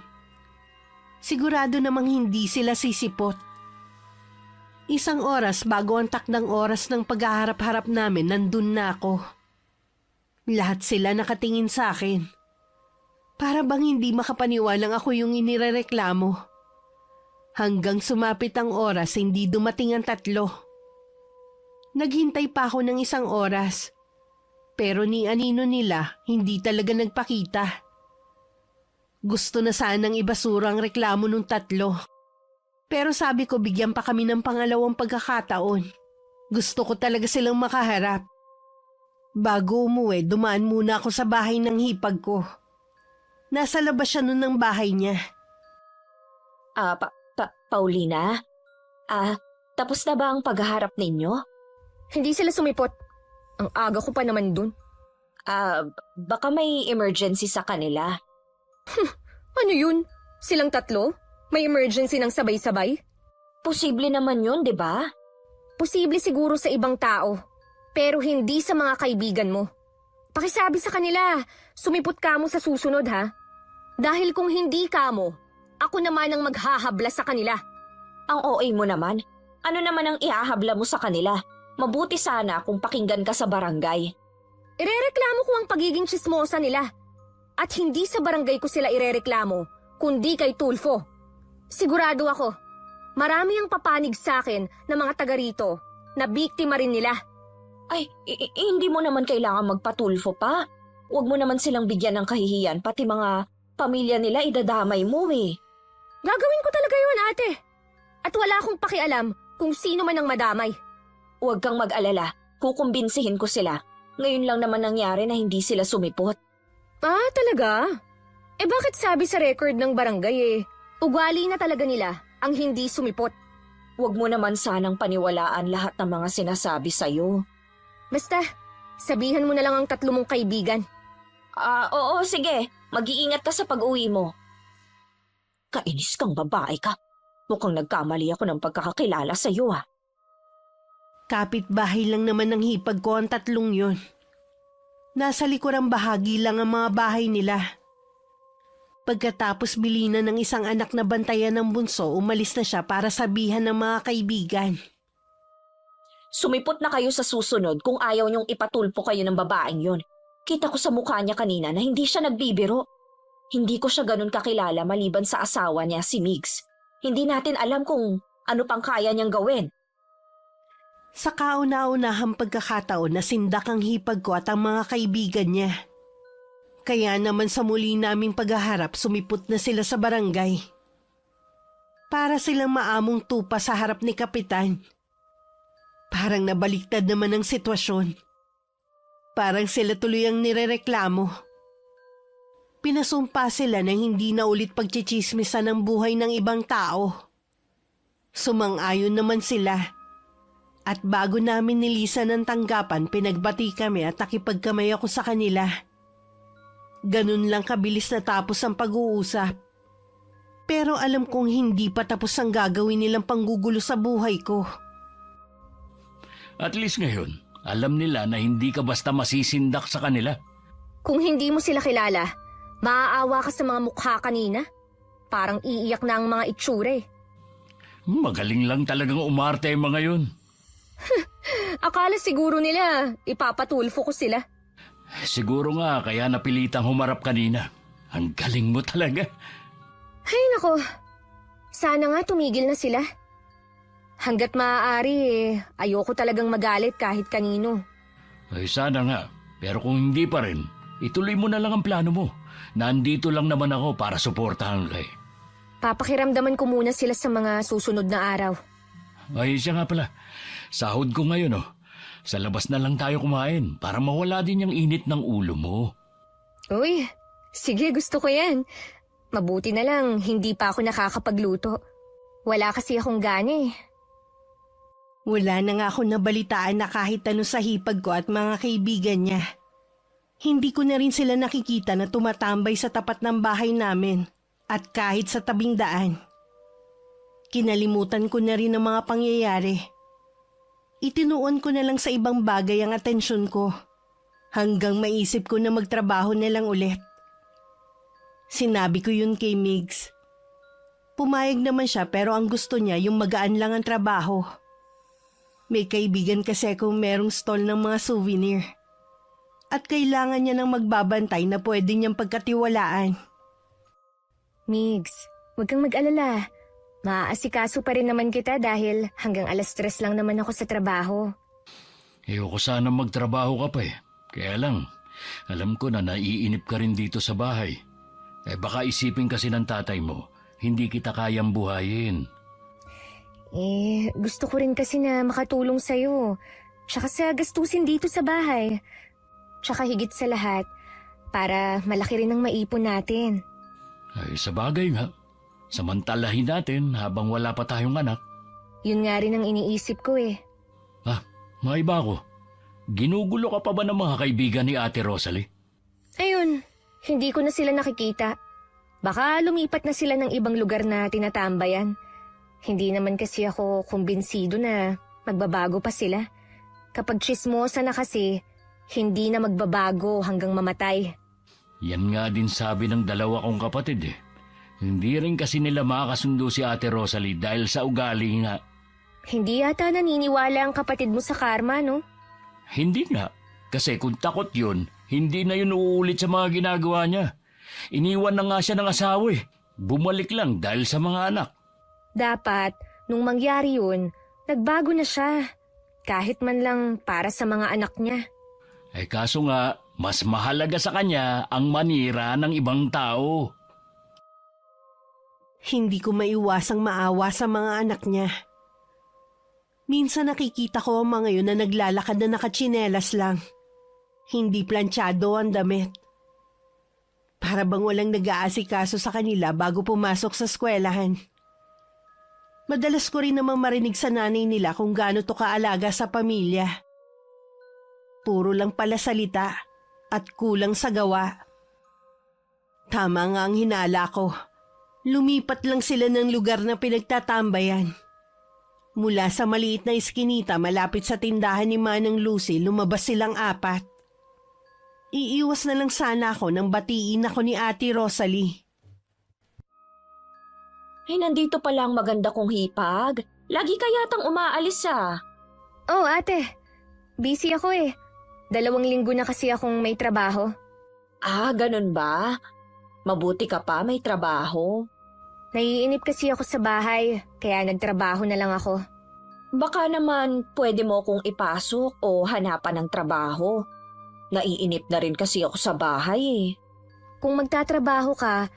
Sigurado namang hindi sila sisipot. Isang oras bago ang takdang oras ng paghaharap-harap namin, nandun na ako. Lahat sila nakatingin sa akin. Para bang hindi makapaniwalang ako yung inirereklamo. Hanggang sumapit ang oras, hindi dumating ang tatlo. Naghintay pa ako ng isang oras. Pero ni anino nila, hindi talaga nagpakita. Gusto na sanang ibasura ang reklamo ng tatlo. Pero sabi ko bigyan pa kami ng pangalawang pagkakataon. Gusto ko talaga silang makaharap. Bago umuwi, dumaan muna ako sa bahay ng hipag ko. Nasa labas siya nun ng bahay niya. Paulina? Tapos na ba ang paghaharap ninyo? Hindi sila sumipot. Ang aga ko pa naman dun. Baka may emergency sa kanila. Ano yun? Silang tatlo? May emergency ng sabay-sabay? Posible naman yun, di ba? Posible siguro sa ibang tao. Pero hindi sa mga kaibigan mo. Pakisabi sa kanila, sumipot ka mo sa susunod ha. Dahil kung hindi ka mo, ako naman ang maghahabla sa kanila. Ang OA mo naman. Ano naman ang ihahabla mo sa kanila? Mabuti sana kung pakinggan ka sa barangay. Irereklamo ko ang pagiging tsismosa nila. At hindi sa barangay ko sila irereklamo, kundi kay Tulfo. Sigurado ako, marami ang papanig sa akin ng mga taga rito na biktima rin nila. Ay, hindi mo naman kailangan magpatulfo pa. Huwag mo naman silang bigyan ng kahihiyan, pati mga pamilya nila idadamay mo eh. Gagawin ko talaga yun, ate. At wala akong pakialam kung sino man ang madamay. Huwag kang mag-alala, kukumbinsihin ko sila. Ngayon lang naman nangyari na hindi sila sumipot. Talaga? Bakit sabi sa record ng barangay ugali na talaga nila ang hindi sumipot? Huwag mo naman sanang paniwalaan lahat ng mga sinasabi sa'yo. Basta, sabihan mo na lang ang tatlo mong kaibigan. Oo, sige. Mag-iingat ka sa pag-uwi mo. Kainis kang babae ka. Mukhang nagkamali ako ng pagkakakilala sa'yo ah. Kapitbahay lang naman ng hipag ko ang tatlong yon. Nasa likurang bahagi lang ang mga bahay nila. Pagkatapos bilinan ng isang anak na bantayan ng bunso, umalis na siya para sabihan ng mga kaibigan. Sumipot na kayo sa susunod kung ayaw niyong ipatulpo kayo ng babaeng yon. Kita ko sa mukha niya kanina na hindi siya nagbibiro. Hindi ko siya ganun kakilala maliban sa asawa niya, si Migs. Hindi natin alam kung ano pang kaya niyang gawin. Sa kauna-unahang pagkakataon na sindak ang hipag ko at ang mga kaibigan niya. Kaya naman sa muli naming paghaharap, sumipot na sila sa barangay. Para silang maamong tupa sa harap ni Kapitan. Parang nabaliktad naman ang sitwasyon. Parang sila tuloy ang nirereklamo. Pinasumpa sila na hindi na ulit pagchichismisan ng buhay ng ibang tao. Sumang-ayon naman sila. At bago namin nilisan ng tanggapan, pinagbati kami at nakipagkamay ako sa kanila. Ganun lang kabilis natapos ang pag-uusap. Pero alam kong hindi pa tapos ang gagawin nilang panggugulo sa buhay ko. At least ngayon, alam nila na hindi ka basta masisindak sa kanila. Kung hindi mo sila kilala, maaawa ka sa mga mukha kanina. Parang iiyak na ang mga itsure. Magaling lang talagang umarte ang mga yun. Akala siguro nila, ipapatulfo ko sila. Siguro nga kaya napilitang humarap kanina. Ang galing mo talaga. Ay nako, sana nga tumigil na sila. Hanggat maaari ayoko talagang magalit kahit kanino. Ay sana nga, pero kung hindi pa rin, ituloy mo na lang ang plano mo. Nandito lang naman ako para suportahan ka. Papakiramdaman ko muna sila sa mga susunod na araw. Ay siya nga pala, sahod ko ngayon Sa labas na lang tayo kumain para mawala din yung init ng ulo mo. Uy, sige gusto ko yan. Mabuti na lang hindi pa ako nakakapagluto. Wala kasi akong gana Wala na nga ako nabalitaan na kahit ano sa hipag ko at mga kaibigan niya. Hindi ko na rin sila nakikita na tumatambay sa tapat ng bahay namin at kahit sa tabing daan. Kinalimutan ko na rin ang mga pangyayari. Itinuon ko na lang sa ibang bagay ang atensyon ko hanggang maisip ko na magtrabaho na lang ulit. Sinabi ko yun kay Migs. Pumayag naman siya pero ang gusto niya yung magaan lang ang trabaho. May kaibigan kasi kung merong stall ng mga souvenir. At kailangan niya ng magbabantay na pwede niyang pagkatiwalaan. Migs, huwag kang mag-alala. Maaasikaso pa rin naman kita dahil hanggang 3:00 lang naman ako sa trabaho. Ayoko sana magtrabaho ka pa eh. Kaya lang, alam ko na naiinip ka rin dito sa bahay. Baka isipin kasi ng tatay mo, hindi kita kayang buhayin. Gusto ko rin kasi na makatulong sa'yo. Tsaka sa gastusin dito sa bahay. Tsaka higit sa lahat, para malaki rin ang maipon natin. Ay, sa bagay nga. Samantalahin natin habang wala pa tayong anak. Yun nga rin ang iniisip ko eh. Maiba ko. Ginugulo ka pa ba ng mga kaibigan ni Ate Rosalie? Ayun, hindi ko na sila nakikita. Baka lumipat na sila ng ibang lugar na tinatambayan. Hindi naman kasi ako kumbinsido na magbabago pa sila. Kapag tsismosa na kasi, hindi na magbabago hanggang mamatay. Yan nga din sabi ng dalawa kong kapatid eh. Hindi rin kasi nila makakasundo si Ate Rosalie dahil sa ugali nga. Hindi yata naniniwala ang kapatid mo sa karma, no? Hindi nga. Kasi kung takot yun, hindi na yun uulit sa mga ginagawa niya. Iniwan na nga siya ng asawa eh. Bumalik lang dahil sa mga anak. Dapat, nung mangyari yun, nagbago na siya. Kahit man lang para sa mga anak niya. Kaso nga, mas mahalaga sa kanya ang manira ng ibang tao. Hindi ko maiwasang maawa sa mga anak niya. Minsan nakikita ko ang mga yun na naglalakad na nakatsinelas lang. Hindi planchado ang damit. Para bang walang nag-aasikaso sa kanila bago pumasok sa eskwelahan. Madalas ko rin namang marinig sa nanay nila kung gaano to kaalaga sa pamilya. Puro lang pala salita at kulang sa gawa. Tama nga ang hinala ko. Lumipat lang sila ng lugar na pinagtatambayan. Mula sa maliit na iskinita malapit sa tindahan ni Manang Lucy, lumabas silang 4. Iiwas na lang sana ako nang batiin ako ni Ate Rosalie. Nandito pala ang maganda kong hipag. Lagi ka yatang umaalis Oh, ate. Busy ako eh. 2 linggo na kasi akong may trabaho. Ganun ba? Mabuti ka pa, may trabaho. Naiinip kasi ako sa bahay, kaya nagtrabaho na lang ako. Baka naman pwede mo kong ipasok o hanapan ng trabaho. Naiinip na rin kasi ako sa bahay eh. Kung magtatrabaho ka,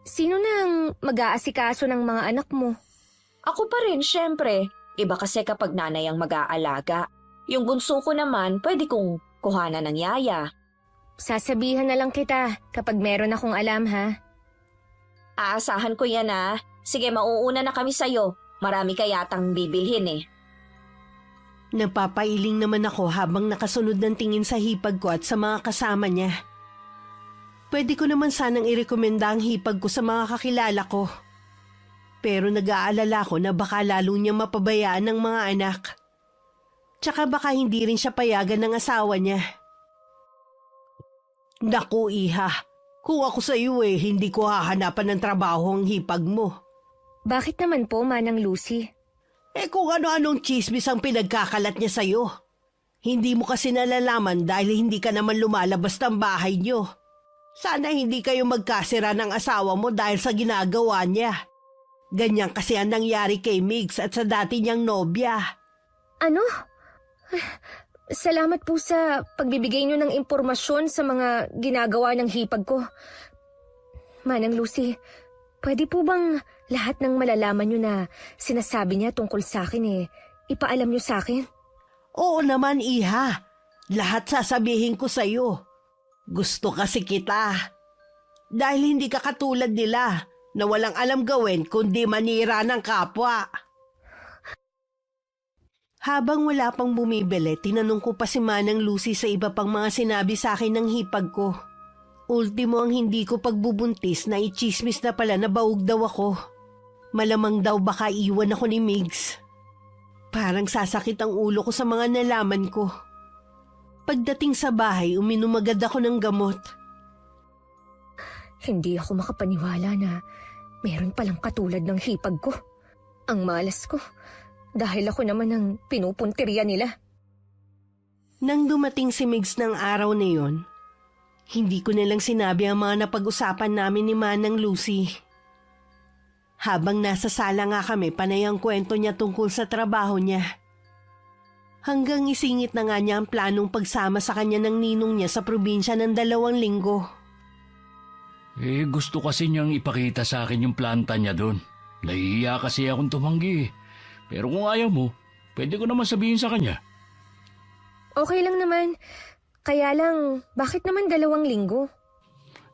sino nang mag-aasikaso ng mga anak mo? Ako pa rin, syempre. Iba kasi kapag nanay ang mag-aalaga. Yung bunso ko naman, pwede kong kuhanan ng yaya. Sasabihan na lang kita kapag meron akong alam, ha? Aasahan ko yan ah. Sige, mauuna na kami sa'yo. Marami ka yatang bibilhin eh. Napapailing naman ako habang nakasunod ng tingin sa hipag ko at sa mga kasama niya. Pwede ko naman sanang irekomenda ang hipag ko sa mga kakilala ko. Pero nag-aalala ko na baka lalo niya mapabayaan ng mga anak. Tsaka baka hindi rin siya payagan ng asawa niya. Naku, iha. Kung ako sa iyo hindi ko hahanapan ng trabaho ang hipag mo. Bakit naman po, Manang Lucy? Kung ano-anong chismis ang pinagkakalat niya sa'yo. Hindi mo kasi nalalaman dahil hindi ka naman lumalabas ng bahay niyo. Sana hindi kayo magkasira ng asawa mo dahil sa ginagawa niya. Ganyan kasi ang nangyari kay Migs at sa dati niyang nobya. Ano? Salamat po sa pagbibigay niyo ng impormasyon sa mga ginagawa ng hipag ko. Manang Lucy, pwede po bang lahat ng malalaman niyo na sinasabi niya tungkol sa akin ipaalam niyo sa akin? Oo naman, iha. Lahat sasabihin ko sa'yo. Gusto kasi kita. Dahil hindi ka katulad nila na walang alam gawin kundi manira ng kapwa. Habang wala pang bumibili, tinanong ko pa si Manang Lucy sa iba pang mga sinabi sa akin ng hipag ko. Ultimo ang hindi ko pagbubuntis na ichismis na pala na baog daw ako. Malamang daw baka iwan ako ni Migs. Parang sasakit ang ulo ko sa mga nalaman ko. Pagdating sa bahay, uminom agad ako ng gamot. Hindi ako makapaniwala na Meron palang katulad ng hipag ko. Ang malas ko. Dahil ako naman ang pinupuntirya nila. Nang dumating si Migs ng araw na yon, hindi ko nalang sinabi ang mga napag-usapan namin ni Manang Lucy. Habang nasa sala nga kami, panay ang kwento niya tungkol sa trabaho niya. Hanggang isingit na nga niya ang planong pagsama sa kanya ng ninong niya sa probinsya ng 2 linggo. Gusto kasi niyang ipakita sa akin yung planta niya doon. Nahihiya kasi akong tumanggi. Pero kung ayaw mo, pwede ko naman sabihin sa kanya. Okay lang naman. Kaya lang, bakit naman 2 linggo?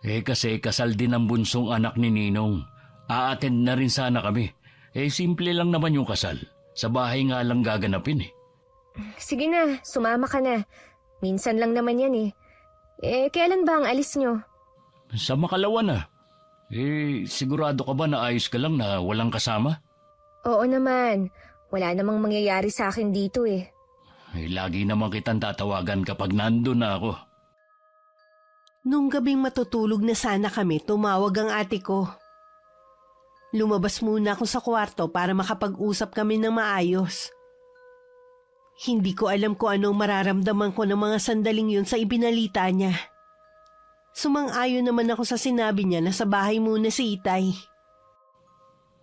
Kasi kasal din ang bunsong anak ni Ninong. A-attend na rin sana kami. Simple lang naman yung kasal. Sa bahay nga lang gaganapin eh. Sige na, sumama ka na. Minsan lang naman yan eh. Kailan ba ang alis nyo? Sa makalawa na. Sigurado ka ba na ayos ka lang na walang kasama? Oo naman. Wala namang mangyayari sa akin dito eh. Lagi naman kitang tatawagan kapag nandun na ako. Nung gabing matutulog na sana kami, tumawag ang ate ko. Lumabas muna ako sa kwarto para makapag-usap kami ng maayos. Hindi ko alam kung anong mararamdaman ko ng mga sandaling yun sa ibinalita niya. Sumang-ayon naman ako sa sinabi niya na sa bahay muna si Itay.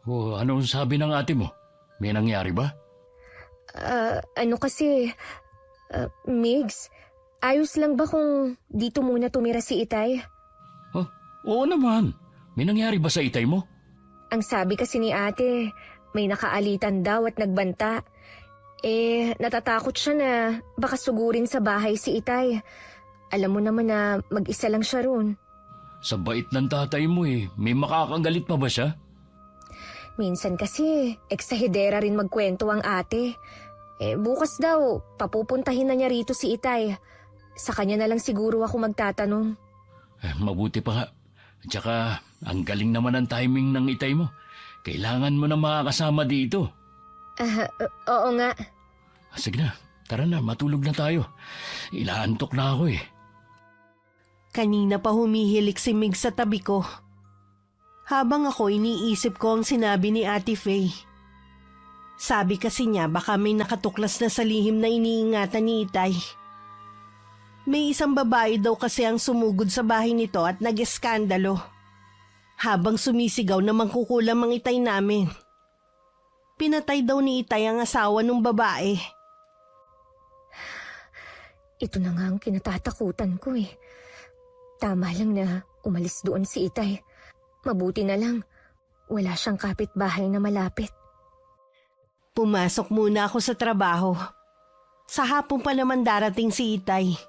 Anong sabi ng ate mo? May nangyari ba? Migs, ayos lang ba kung dito muna tumira si Itay? Oo naman. May nangyari ba sa itay mo? Ang sabi kasi ni ate, may nakaalitan daw at nagbanta. Natatakot siya na baka sugurin sa bahay si Itay. Alam mo naman na mag-isa lang siya roon. Sa bait ng tatay mo may makakagalit pa ba siya? Minsan kasi, eksahidera rin magkwento ang ate. Bukas daw, papupuntahin na niya rito si Itay. Sa kanya na lang siguro ako magtatanong. Mabuti pa nga. Tsaka, ang galing naman ang timing ng itay mo. Kailangan mo na makakasama dito. Oo nga. Sige na, tara na, matulog na tayo. Ilaantok na ako Kanina pa humihilik si Mig sa tabi ko. Habang ako iniisip ko ang sinabi ni Ate Faye. Sabi kasi niya baka may nakatuklas na sa lihim na iniingatan ni Itay. May isang babae daw kasi ang sumugod sa bahay nito at nag-eskandalo. Habang sumisigaw na mangkukulam ang Itay namin. Pinatay daw ni Itay ang asawa ng babae. Ito na nga ang kinatatakutan ko eh. Tama lang na umalis doon si Itay. Mabuti na lang, wala siyang kapitbahay na malapit. Pumasok muna ako sa trabaho. Sa hapon pa naman darating si Itay.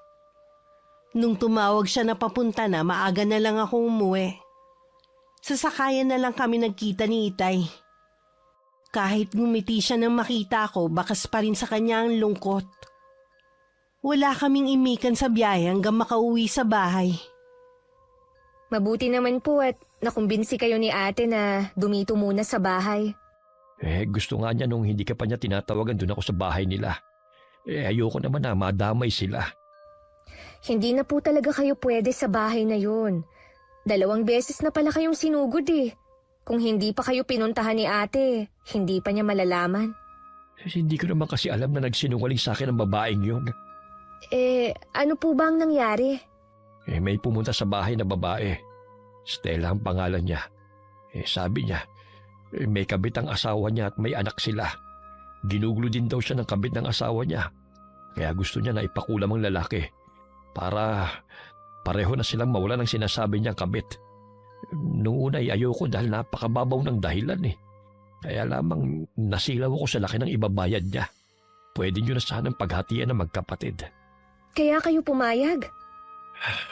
Nung tumawag siya na papunta na, maaga na lang ako umuwi. Sasakayan na lang kami nagkita ni Itay. Kahit ngumiti siya nang makita ko, bakas pa rin sa kanya ang lungkot. Wala kaming imikan sa biyahe hanggang makauwi sa bahay. Mabuti naman po at nakumbinsi kayo ni ate na dumito muna sa bahay. Gusto nga niya nung hindi ka pa niya tinatawagan doon ako sa bahay nila. Ayoko naman na madamay sila. Hindi na po talaga kayo pwede sa bahay na yun. 2 beses na pala kayong sinugod eh. Kung hindi pa kayo pinuntahan ni ate, hindi pa niya malalaman. Hindi ko naman kasi alam na nagsinungaling sa akin ang babaeng yun. Ano po ba ang nangyari? May pumunta sa bahay na babae. Stella ang pangalan niya. Sabi niya, may kabit ang asawa niya at may anak sila. Ginugulo din daw siya ng kabit ng asawa niya. Kaya gusto niya na ipakulam ang lalaki. Para pareho na silang mawala ng sinasabi niyang kabit. Noong una ayoko dahil napakababaw ng dahilan Kaya lamang nasilaw ako sa laki ng ibabayad niya. Pwede niyo na sanang paghatian ng magkapatid. Kaya kayo pumayag?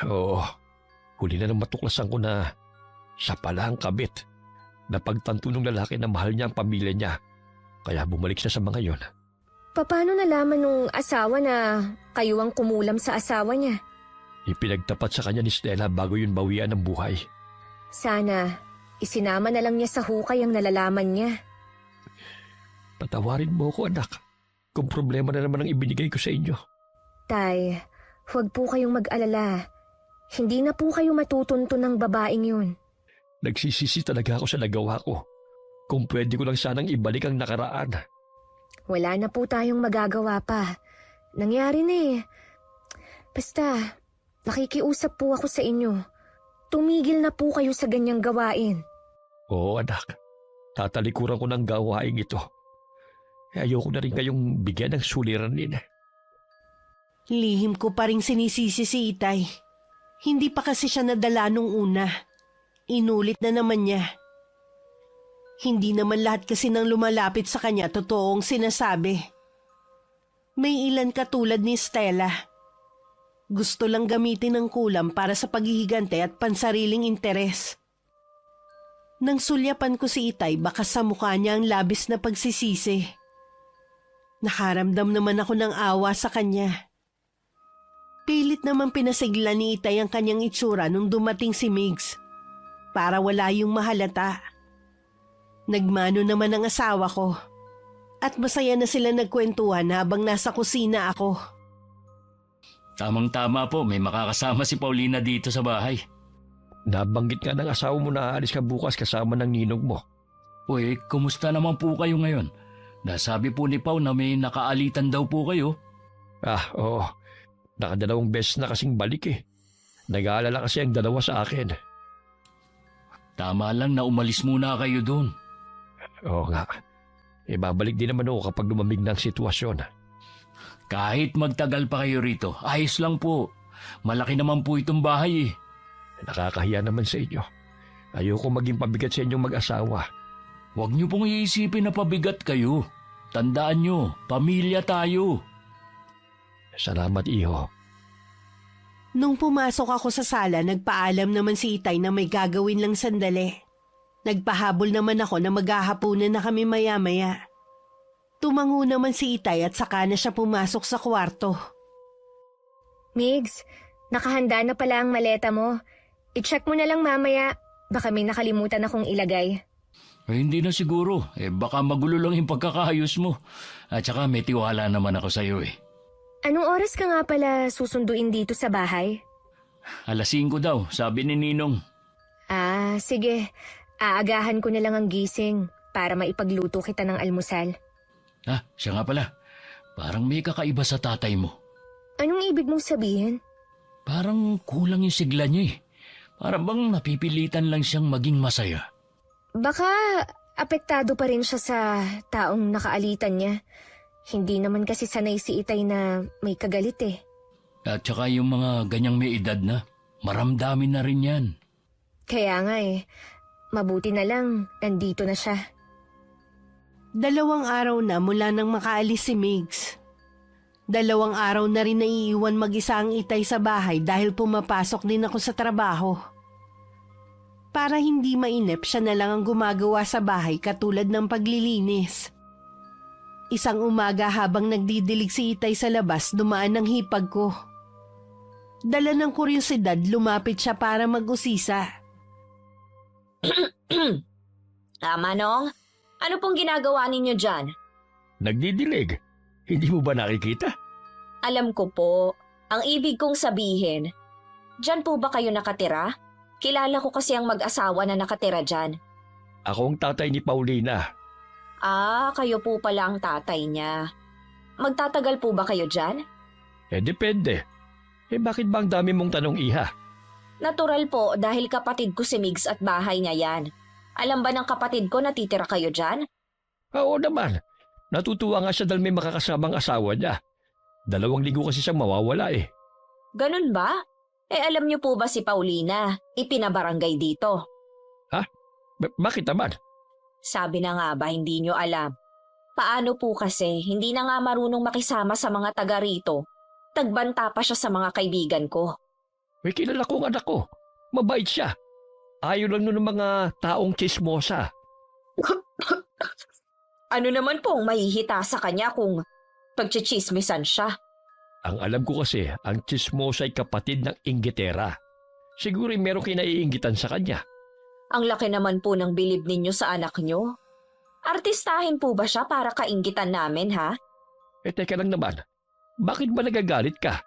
Oo. Huli na nang matuklasan ko na siya pala ang kabit. Napagtanto ng lalaki na mahal niya ang pamilya niya. Kaya bumalik siya sa mga yon. Paano nalaman nung asawa na kayo ang kumulam sa asawa niya? Ipinagtapat sa kanya ni Stella bago yun bawian ng buhay. Sana isinama na lang niya sa hukay ang nalalaman niya. Patawarin mo ako, anak. Kung problema na naman ang ibinigay ko sa inyo. Tay, huwag po kayong mag-alala. Hindi na po kayo matutunto ng babaeng yun. Nagsisisi talaga ako sa nagawa ko. Kung pwede ko lang sanang ibalik ang nakaraan. Wala na po tayong magagawa pa. Nangyari na eh. Basta, nakikiusap po ako sa inyo. Tumigil na po kayo sa ganyang gawain. Oo anak, tatalikuran ko ng gawain ito. Ayoko na rin kayong bigyan ng suliranin. Lihim ko pa rin sinisisi si Itay. Hindi pa kasi siya nadala nung una. Inulit na naman niya. Hindi naman lahat kasi nang lumalapit sa kanya totoong sinasabi. May ilan katulad ni Stella. Gusto lang gamitin ng kulam para sa paghihigante at pansariling interes. Nang sulyapan ko si Itay, baka sa mukha niya ang labis na pagsisisi. Nakaramdam naman ako ng awa sa kanya. Pilit naman pinasigla ni Itay ang kanyang itsura nung dumating si Migs para wala yung mahalata. Nagmano naman ang asawa ko at masaya na sila nagkwentuhan habang nasa kusina ako. Tamang-tama po, may makakasama si Paulina dito sa bahay. Nabanggit nga ng asawa mo na aalis ka bukas kasama ng ninong mo. Uy, kumusta naman po kayo ngayon? Nasabi po ni Pau na may nakaalitan daw po kayo. Oo. Nakadalawang beses na kasing balik eh. Nag-aalala kasi ang dalawa sa akin. Tama lang na umalis muna kayo doon. Oo nga. Babalik din naman ako kapag lumamig ng sitwasyon. Kahit magtagal pa kayo rito, ayos lang po. Malaki naman po itong bahay eh. Nakakahiya naman sa inyo. Ayoko maging pabigat sa inyong mag-asawa. Huwag niyo pong iisipin na pabigat kayo. Tandaan niyo, pamilya tayo. Salamat, iho. Nung pumasok ako sa sala, nagpaalam naman si Itay na may gagawin lang sandali. Nagpahabol naman ako na maghahapunan na kami maya-maya. Tumango naman si Itay at saka na siya pumasok sa kwarto. Migs, nakahanda na pala ang maleta mo. I-check mo na lang mamaya. Baka may nakalimutan akong ilagay. Hindi na siguro. Baka magulo lang yung pagkakayos mo. At saka may tiwala naman ako sa iyo eh. Anong oras ka nga pala susunduin dito sa bahay? 5:00 daw, sabi ni Ninong. Sige. Aagahan ko na lang ang gising para maipagluto kita ng almusal. Siya nga pala. Parang may kakaiba sa tatay mo. Anong ibig mong sabihin? Parang kulang yung sigla niya eh. Para bang napipilitan lang siyang maging masaya. Baka apektado pa rin siya sa taong nakaalitan niya. Hindi naman kasi sanay si Itay na may kagalit eh. At saka yung mga ganyang may edad na, maramdamin na rin yan. Kaya nga mabuti na lang nandito na siya. 2 araw na mula nang makaalis si Migs. 2 araw na rin naiiwan mag-isa ang Itay sa bahay dahil pumapasok din ako sa trabaho. Para hindi mainip, siya na lang ang gumagawa sa bahay katulad ng paglilinis. Isang umaga habang nagdidilig si Itay sa labas, dumaan ang hipag ko. Dala ng kuryosidad, lumapit siya para mag-usisa. Manong, ano pong ginagawa ninyo dyan? Nagdidilig. Hindi mo ba nakikita? Alam ko po, ang ibig kong sabihin, dyan po ba kayo nakatira? Kilala ko kasi ang mag-asawa na nakatira dyan. Ako ang tatay ni Paulina. Kayo po pala ang tatay niya. Magtatagal po ba kayo dyan? Depende. Bakit ba ang dami mong tanong, iha? Natural po dahil kapatid ko si Migs at bahay niya yan. Alam ba ng kapatid ko na titira kayo dyan? Oo naman. Natutuwa nga siya dahil may makakasamang asawa niya. 2 linggo kasi siyang mawawala eh. Ganun ba? Alam niyo po ba si Paulina? Ipinabarangay dito. Bakit naman? Sabi na nga ba hindi niyo alam? Paano po kasi hindi na nga marunong makisama sa mga taga rito? Tagbanta pa siya sa mga kaibigan ko. May kilala kong anak ko. Mabait siya. Ayaw lang nun ng mga taong chismosa. Ano naman pong mahihita sa kanya kung pagchichismisan siya? Ang alam ko kasi, ang chismosa ay kapatid ng inggitera. Siguro meron kinaiinggitan sa kanya. Ang laki naman po ng bilib ninyo sa anak nyo. Artistahin po ba siya para kainggitan namin, ha? Teka lang naman. Bakit ba nagagalit ka?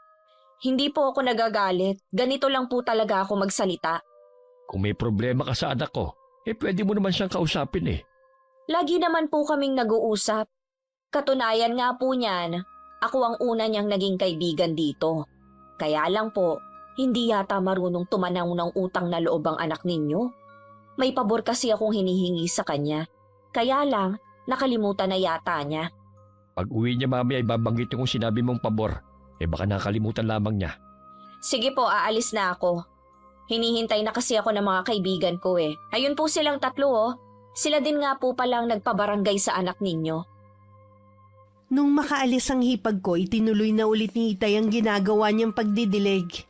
Hindi po ako nagagalit. Ganito lang po talaga ako magsalita. Kung may problema ka sa anak ko, pwede mo naman siyang kausapin eh. Lagi naman po kaming nag-uusap. Katunayan nga po niyan, ako ang una niyang naging kaibigan dito. Kaya lang po, hindi yata marunong tumanaw ng utang na loob ang anak ninyo. May pabor kasi akong hinihingi sa kanya. Kaya lang, nakalimutan na yata niya. Pag uwi niya mamaya ay babanggit yung sinabi mong pabor. Baka nakalimutan lamang niya. Sige po, aalis na ako. Hinihintay na kasi ako ng mga kaibigan ko eh. Ayun po silang tatlo oh. Sila din nga po palang nagpabarangay sa anak ninyo. Nung makaalis ang hipag ko, itinuloy na ulit ni Itay ang ginagawa niyang pagdidilig.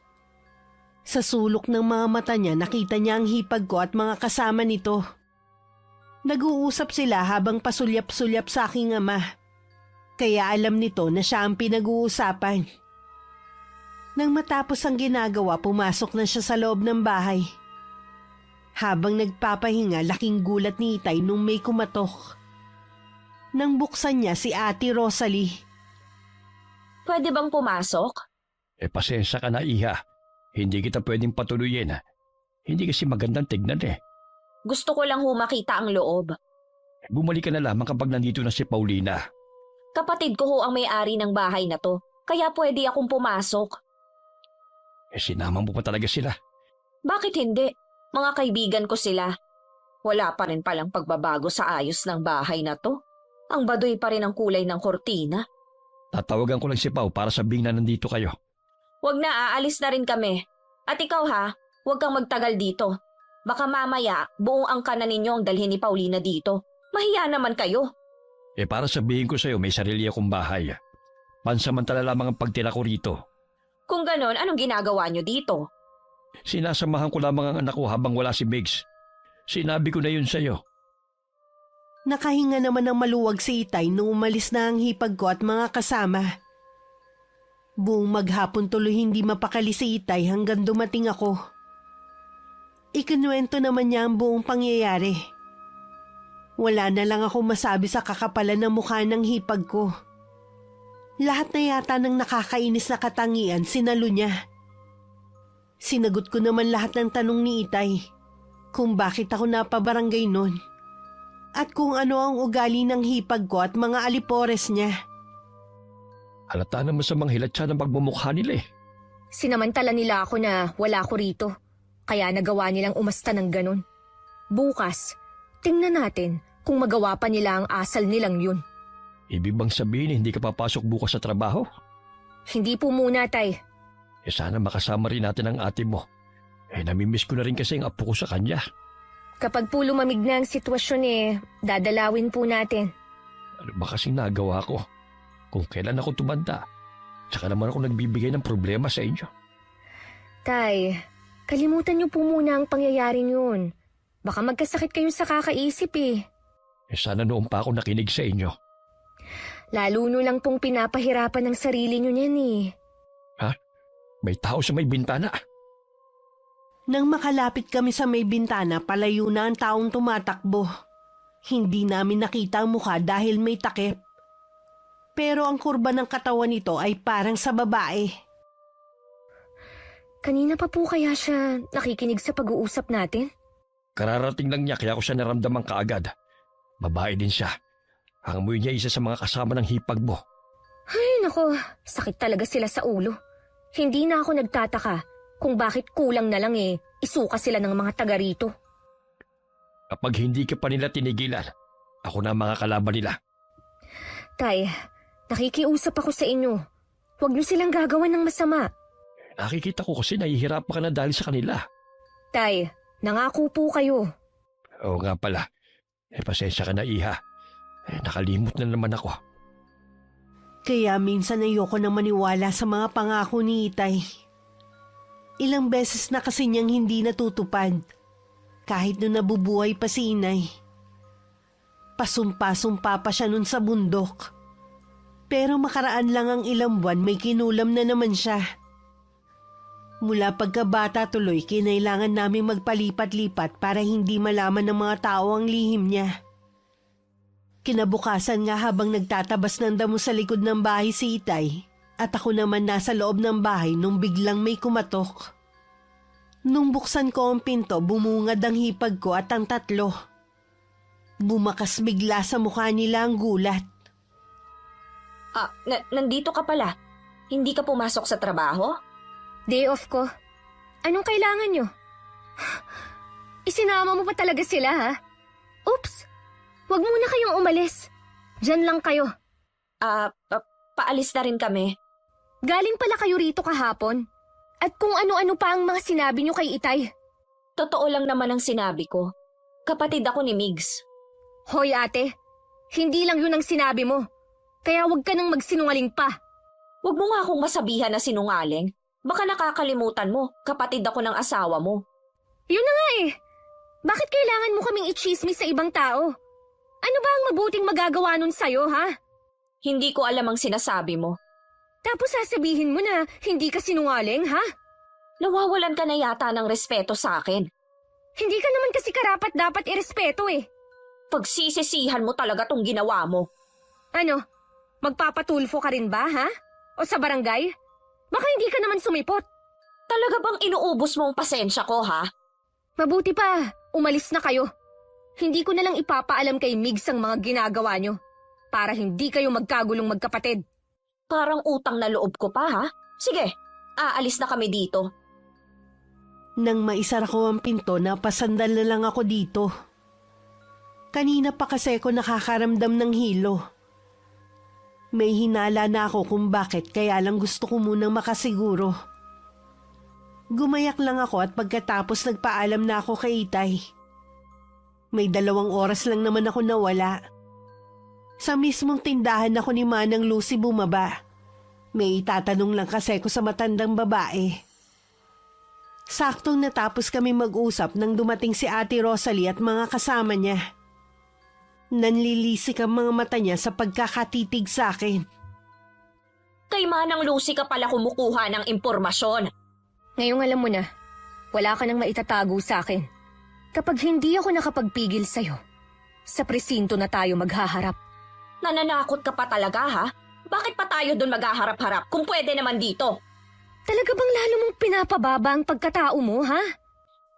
Sa sulok ng mga mata niya, nakita niya ang hipag ko at mga kasama nito. Nag-uusap sila habang pasulyap-sulyap sa aking ama. Kaya alam nito na siya ang pinag-uusapan. Nang matapos ang ginagawa, pumasok na siya sa loob ng bahay. Habang nagpapahinga, laking gulat ni Itay nung may kumatok. Nang buksan niya si Ate Rosalie. Pwede bang pumasok? Pasensya ka na, Iha. Hindi kita pwedeng patuloyin. Hindi kasi magandang tignan eh. Gusto ko lang makita ang loob. Bumalik ka na lamang kapag nandito na si Paulina. Kapatid ko ho ang may-ari ng bahay na to, kaya pwede akong pumasok. Sinama mo pa talaga sila. Bakit hindi? Mga kaibigan ko sila. Wala pa rin palang pagbabago sa ayos ng bahay na to. Ang baduy pa rin ang kulay ng kortina. Tatawagan ko lang si Pao para sabihin na nandito kayo. Wag na, aalis na rin kami. At ikaw ha, huwag kang magtagal dito. Baka mamaya, buong angka na ninyo ang dalhin ni Paulina dito. Mahiya naman kayo. Para sabihin ko sa'yo, may sarili akong bahay. Pansamantala lamang ang pagtira ko rito. Kung ganon, anong ginagawa nyo dito? Sinasamahan ko lamang ang anak ko habang wala si Biggs. Sinabi ko na yun sa'yo. Nakahinga naman ng maluwag si Itay nung umalis na ang hipag ko at mga kasama. Buong maghapon tuloy hindi mapakali si Itay hanggang dumating ako. Ikinuwento naman niya ang buong pangyayari. Wala na lang ako masabi sa kakapalan ng mukha ng hipag ko. Lahat na yata ng nakakainis na katangian sinalo niya. Sinagot ko naman lahat ng tanong ni Itay, kung bakit ako napabarangay nun, at kung ano ang ugali ng hipag ko at mga alipores niya. Halata naman sa mga hilat siya ng pagmumukha nila eh. Sinamantala nila ako na wala ko rito, kaya nagawa nilang umasta ng ganun. Bukas, tingnan natin kung magawa pa nila ang asal nilang yun. Ibig bang sabihin hindi ka papasok bukas sa trabaho? Hindi po muna, Tay. Sana makasama rin natin ang ate mo. Namimiss ko na rin kasi ang apo ko sa kanya. Kapag po lumamig na ang sitwasyon dadalawin po natin. Ano ba kasing nagawa ko? Kung kailan ako tumanda, tsaka naman ako nagbibigay ng problema sa inyo. Tay, kalimutan niyo po muna ang pangyayaring yun. Baka magkasakit kayo sa kakaisip eh. Sana noon pa ako nakinig sa inyo. Lalo no lang pong pinapahirapan ng sarili niyo niyan eh. May tao sa may bintana. Nang makalapit kami sa may bintana, palayo na ang taong tumatakbo. Hindi namin nakita ang mukha dahil may takip. Pero ang kurba ng katawan nito ay parang sa babae. Kanina pa po kaya siya nakikinig sa pag-uusap natin? Kararating lang niya kaya ako siya naramdaman kaagad. Babae din siya. Ang amoy niya isa sa mga kasama ng hipag mo. Ay nako, sakit talaga sila sa ulo. Hindi na ako nagtataka kung bakit kulang na lang isuka sila ng mga taga rito. Kapag hindi ka pa nila tinigilan, ako na ang mga kalaban nila. Tay, nakikiusap ako sa inyo. Huwag niyo silang gagawan ng masama. Nakikita ko kasi nahihirapan ka na dahil sa kanila. Tay, nangako po kayo. Oo nga pala. Pasensya ka na, Iha. Nakalimot na naman ako. Kaya minsan ayoko na maniwala sa mga pangako ni Itay. Ilang beses na kasi niyang hindi natutupad, kahit nung nabubuhay pa si Inay. Pasumpa-sumpa pa siya nun sa bundok. Pero makaraan lang ang ilang buwan, may kinulam na naman siya. Mula pagkabata tuloy, kinailangan naming magpalipat-lipat para hindi malaman ng mga tao ang lihim niya. Kinabukasan nga habang nagtatabas ng damo sa likod ng bahay si Itay at ako naman nasa loob ng bahay nung biglang may kumatok. Nung buksan ko ang pinto, bumungad ang hipag ko at ang tatlo. Bumakas bigla sa mukha nila ang gulat. Nandito ka pala. Hindi ka pumasok sa trabaho? Day off ko. Anong kailangan nyo? Isinama mo pa talaga sila, ha? Oops! Huwag muna kayong umalis. Diyan lang kayo. Paalis na rin kami. Galing pala kayo rito kahapon. At kung ano-ano pa ang mga sinabi nyo kay Itay. Totoo lang naman ang sinabi ko. Kapatid ako ni Migs. Hoy ate, hindi lang yun ang sinabi mo. Kaya huwag ka nang magsinungaling pa. Huwag mo nga akong masabihan na sinungaling. Baka nakakalimutan mo, kapatid ako ng asawa mo. Yun na nga eh. Bakit kailangan mo kaming i-chismis sa ibang tao? Ano ba ang mabuting magagawa nun sa'yo, ha? Hindi ko alam ang sinasabi mo. Tapos sasabihin mo na hindi ka sinungaling, ha? Nawawalan ka na yata ng respeto sa akin. Hindi ka naman kasi karapat dapat irespeto eh. Pagsisisihan mo talaga tong ginawa mo. Ano? Magpapatulfo ka rin ba, ha? O sa barangay? Baka hindi ka naman sumipot. Talaga bang inuubos mo ang pasensya ko, ha? Mabuti pa, umalis na kayo. Hindi ko na lang ipapaalam kay Migs ang mga ginagawa nyo. Para hindi kayo magkagulong magkapatid. Parang utang na loob ko pa, ha? Sige, aalis na kami dito. Nang maisara ko ang pinto, napasandal na lang ako dito. Kanina pa kasi ako nakakaramdam ng hilo. May hinala na ako kung bakit, kaya lang gusto ko munang makasiguro. Gumayak lang ako at pagkatapos nagpaalam na ako kay Itay. May 2 oras lang naman ako nawala. Sa mismong tindahan ako ni Manang Lucy bumaba. May itatanong lang kasi ko sa matandang babae. Saktong natapos kami mag-usap nang dumating si Ate Rosalie at mga kasama niya. Nanlilisik ang mga mata niya sa pagkakatitig sa akin. Kay Manang Lucy ka pala kumukuha ng impormasyon. Ngayong alam mo na, wala ka nang maitatago sa akin. Kapag hindi ako nakapagpigil sa'yo, sa presinto na tayo maghaharap. Nananakot ka pa talaga, ha? Bakit pa tayo doon maghaharap-harap kung pwede naman dito? Talaga bang lalo mong pinapababa ang pagkatao mo, ha?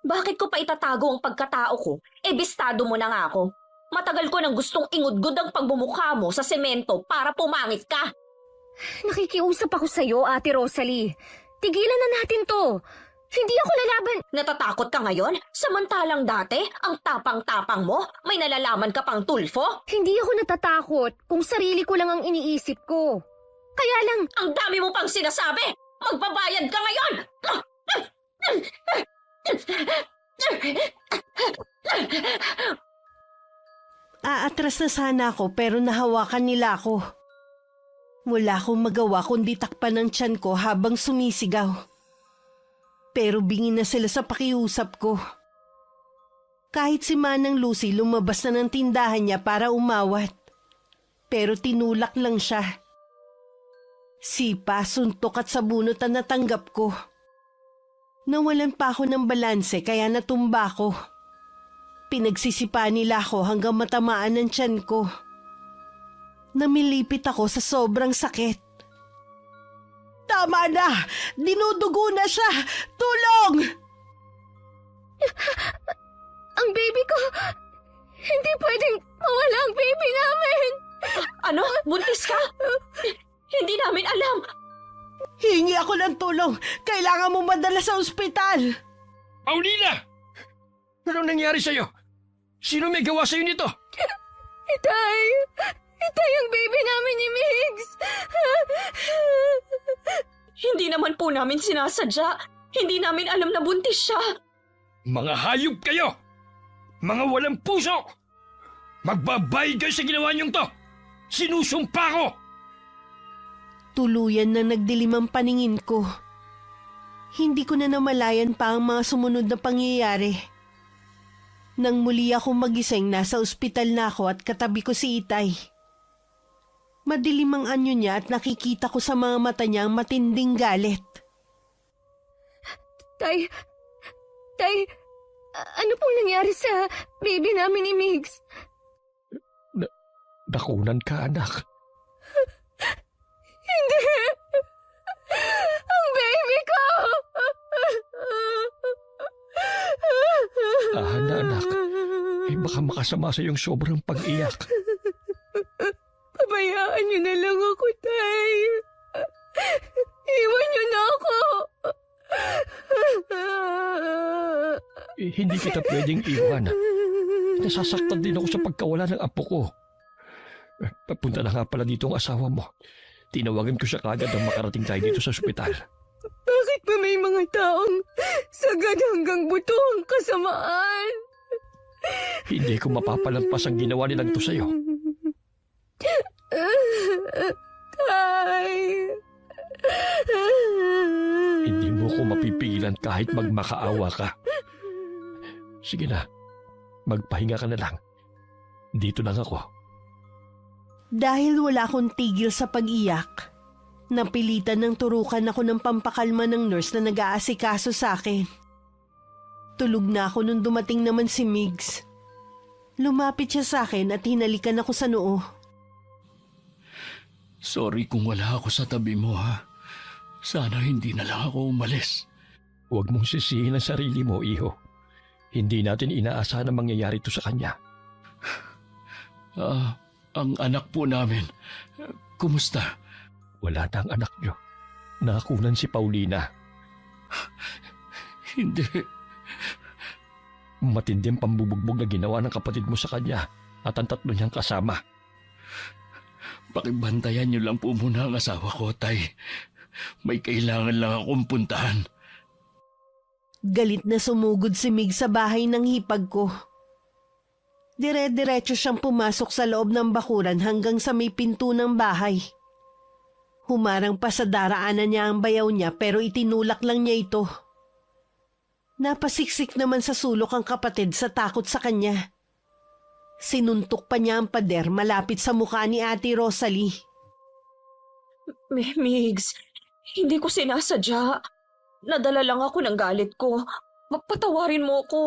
Bakit ko pa itatago ang pagkatao ko? Bistado mo na nga ako. Matagal ko nang gustong ingudgod ang pagbumukha mo sa semento para pumangit ka. Nakikiusap ako sa'yo, Ate Rosalie. Tigilan na natin to. Hindi ako lalaban. Natatakot ka ngayon? Samantalang dati, ang tapang-tapang mo, may nalalaman ka pang tulfo? Hindi ako natatakot kung sarili ko lang ang iniisip ko. Kaya lang, Ang dami mo pang sinasabi! Magbabayad ka ngayon! Aatras na sana ako pero nahawakan nila ako. Wala akong magawa kundi takpan ng tiyan ko habang sumisigaw. Pero bingin na sila sa pakiusap ko. Kahit si Manang Lucy lumabas na ng tindahan niya para umawat. Pero tinulak lang siya. Sipa, suntok at sabunot ang natanggap ko. Nawalan pa ako ng balanse kaya natumba ko. Pinagsisipa nila ako hanggang matamaan ng tiyan ko. Namilipit ako sa sobrang sakit. Tama na! Dinudugo na siya! Tulong! ang baby ko, hindi pwedeng mawala ang baby namin. Ano? Buntis ka? Hindi namin alam. Hingi ako ng tulong! Kailangan mo madala sa ospital! Paulina! Anong nangyari sa'yo? Sino may gawa sa'yo nito? Itay! Itay ang baby namin ni Migs! Hindi naman po namin sinasadya. Hindi namin alam na buntis siya. Mga hayop kayo! Mga walang puso! Magbabayad kayo sa ginawa niyong to! Sinusumpa ko! Tuluyan na nagdilim ang paningin ko. Hindi ko na namalayan pa ang mga sumunod na pangyayari. Nang muli ako magising, nasa ospital na ako at katabi ko si Itay. Madilim ang anyo niya at nakikita ko sa mga mata niya ang matinding galit. Tay, ano pong nangyari sa baby namin ni Migs? Nakunan ka, anak. Hindi! Ang baby ko! baka makasama sa iyong sobrang pag-iyak. Pabayaan niyo na lang ako, Tay. Iwan niyo na ako. Hindi kita pwedeng iwan. Nasasaktan din ako sa pagkawala ng apo ko. Papunta na nga pala dito ang asawa mo. Tinawagan ko siya kagad nang makarating tayo dito sa ospital. Bakit ba may mga taong sagad hanggang buto ang kasamaan? Hindi ko mapapalampas ang ginawa nilang to sa'yo. Tay. Hindi mo ko mapipigilan kahit magmakaawa ka. Sige na, magpahinga ka na lang. Dito lang ako. Dahil wala akong tigil sa pag-iyak, napilitan ng turukan ako ng pampakalma ng nurse na nag-aasikaso sa akin. Tulog na ako nung dumating naman si Migs. Lumapit siya sa akin at hinalikan ako sa noo. Sorry kung wala ako sa tabi mo, ha? Sana hindi na lang ako umalis. Huwag mong sisihin ang sarili mo, iho. Hindi natin inaasahan na mangyayari ito sa kanya. Ang anak po namin, kumusta? Wala na ang anak niyo. Nakakunan si Paulina. Hindi. Matindi ang pambubugbog na ginawa ng kapatid mo sa kanya at ang tatlo niyang kasama. Pakibantayan niyo lang po muna ang asawa ko, Tay. May kailangan lang akong puntahan. Galit na sumugod si Mig sa bahay ng hipag ko. Dire-diretso siyang pumasok sa loob ng bakuran hanggang sa may pinto ng bahay. Humarang pa sa daraanan niya ang bayaw niya pero itinulak lang niya ito. Napasiksik naman sa sulok ang kapatid sa takot sa kanya. Sinuntok pa niya ang pader malapit sa mukha ni Ate Rosalie. Migs, hindi ko sinasadya. Nadala lang ako ng galit ko. Patawarin mo ko.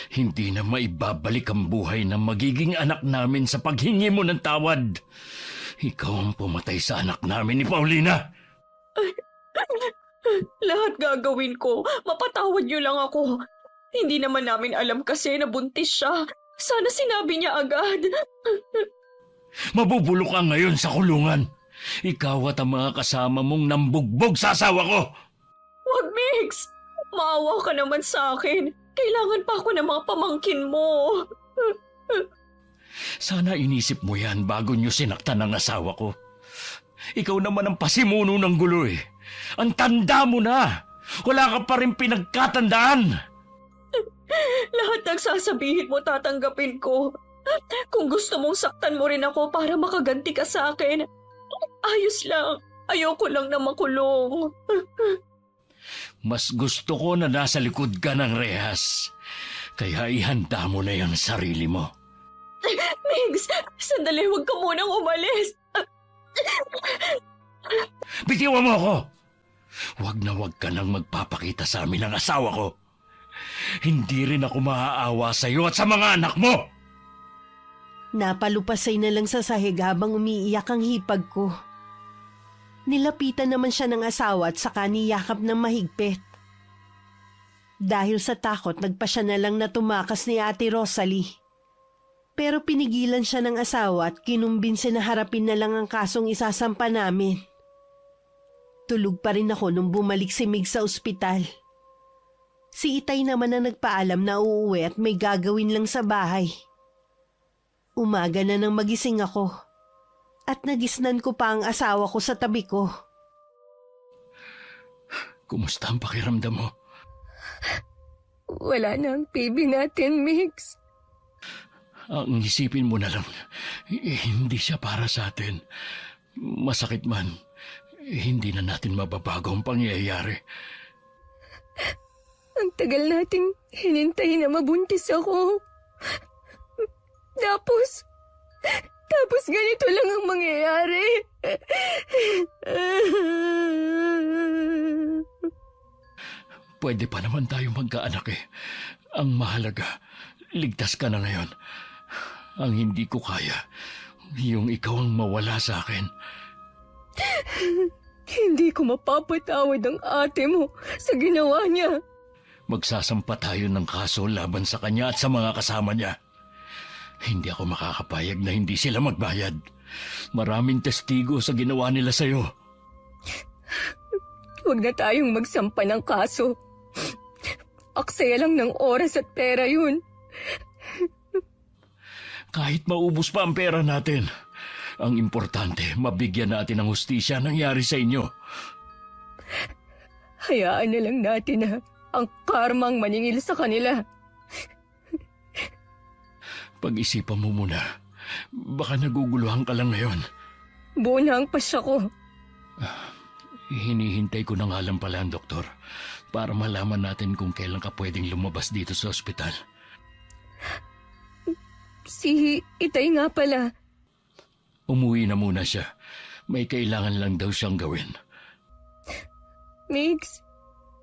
Hindi na maibabalik ang buhay ng magiging anak namin sa paghingi mo ng tawad. Ikaw ang pumatay sa anak namin ni Paulina. Lahat gagawin ko. Mapatawad niyo lang ako. Hindi naman namin alam kasi na buntis siya. Sana sinabi niya agad. Mabubulok ka ngayon sa kulungan. Ikaw at ang mga kasama mong nambugbog sa asawa ko. Wag, Migs. Maawa ka naman sa akin. Kailangan pa ako ng mga pamangkin mo. Sana inisip mo yan bago niyo sinaktan ang asawa ko. Ikaw naman ang pasimuno ng gulo eh. Ang tanda mo na. Wala ka pa rin pinagkatandaan. Lahat ng sasabihin mo tatanggapin ko. Kung gusto mong saktan mo rin ako para makaganti ka sa akin, ayos lang. Ayoko lang na makulong. Mas gusto ko na nasa likod ka ng rehas. Kaya ihanda mo na yung sarili mo. Migs, sandali, huwag ka munang umalis. Bitiwan mo ako! Huwag ka nang magpapakita sa amin ng asawa ko. Hindi rin ako maaawa sa iyo at sa mga anak mo! Napalupasay na lang sa sahig habang umiiyak ang hipag ko. Nilapitan naman siya ng asawa at saka niyakap ng mahigpit. Dahil sa takot, nagpa siya na lang na tumakas ni Ate Rosalie. Pero pinigilan siya ng asawa at kinumbinsi na harapin na lang ang kasong isasampa namin. Tulog pa rin ako nung bumalik si Mig sa ospital. Si Itay naman ang nagpaalam na uuwi at may gagawin lang sa bahay. Umaga na nang magising ako at nagisnan ko pa ang asawa ko sa tabi ko. Kumusta ang pakiramdam mo? Wala na ang baby natin, Migs. Ang isipin mo na lang, hindi siya para sa atin. Masakit man, hindi na natin mababago ang pangyayari. Ang tagal nating hinintay na mabuntis ako. Tapos ganito lang ang mangyayari. Pwede pa naman tayo magkaanak eh. Ang mahalaga, ligtas ka na ngayon. Ang hindi ko kaya, yung ikaw ang mawala sa akin. Hindi ko mapapatawad ang ate mo sa ginawa niya. Magsasampa tayo ng kaso laban sa kanya at sa mga kasama niya. Hindi ako makakapayag na hindi sila magbayad. Maraming testigo sa ginawa nila sa'yo. Huwag na tayong magsampa ng kaso. Aksaya lang ng oras at pera yun. Kahit maubos pa ang pera natin, ang importante, mabigyan natin ng hustisya nangyari sa inyo. Hayaan na lang natin na ang karmang maningil sa kanila. Pag-isipan mo muna. Baka naguguluhan ka lang ngayon. Buo na ang pasya ko. Hinihintay ko na nga lang pala ang doktor para malaman natin kung kailan ka pwedeng lumabas dito sa ospital. Si Itay nga pala. Umuwi na muna siya. May kailangan lang daw siyang gawin. Migs,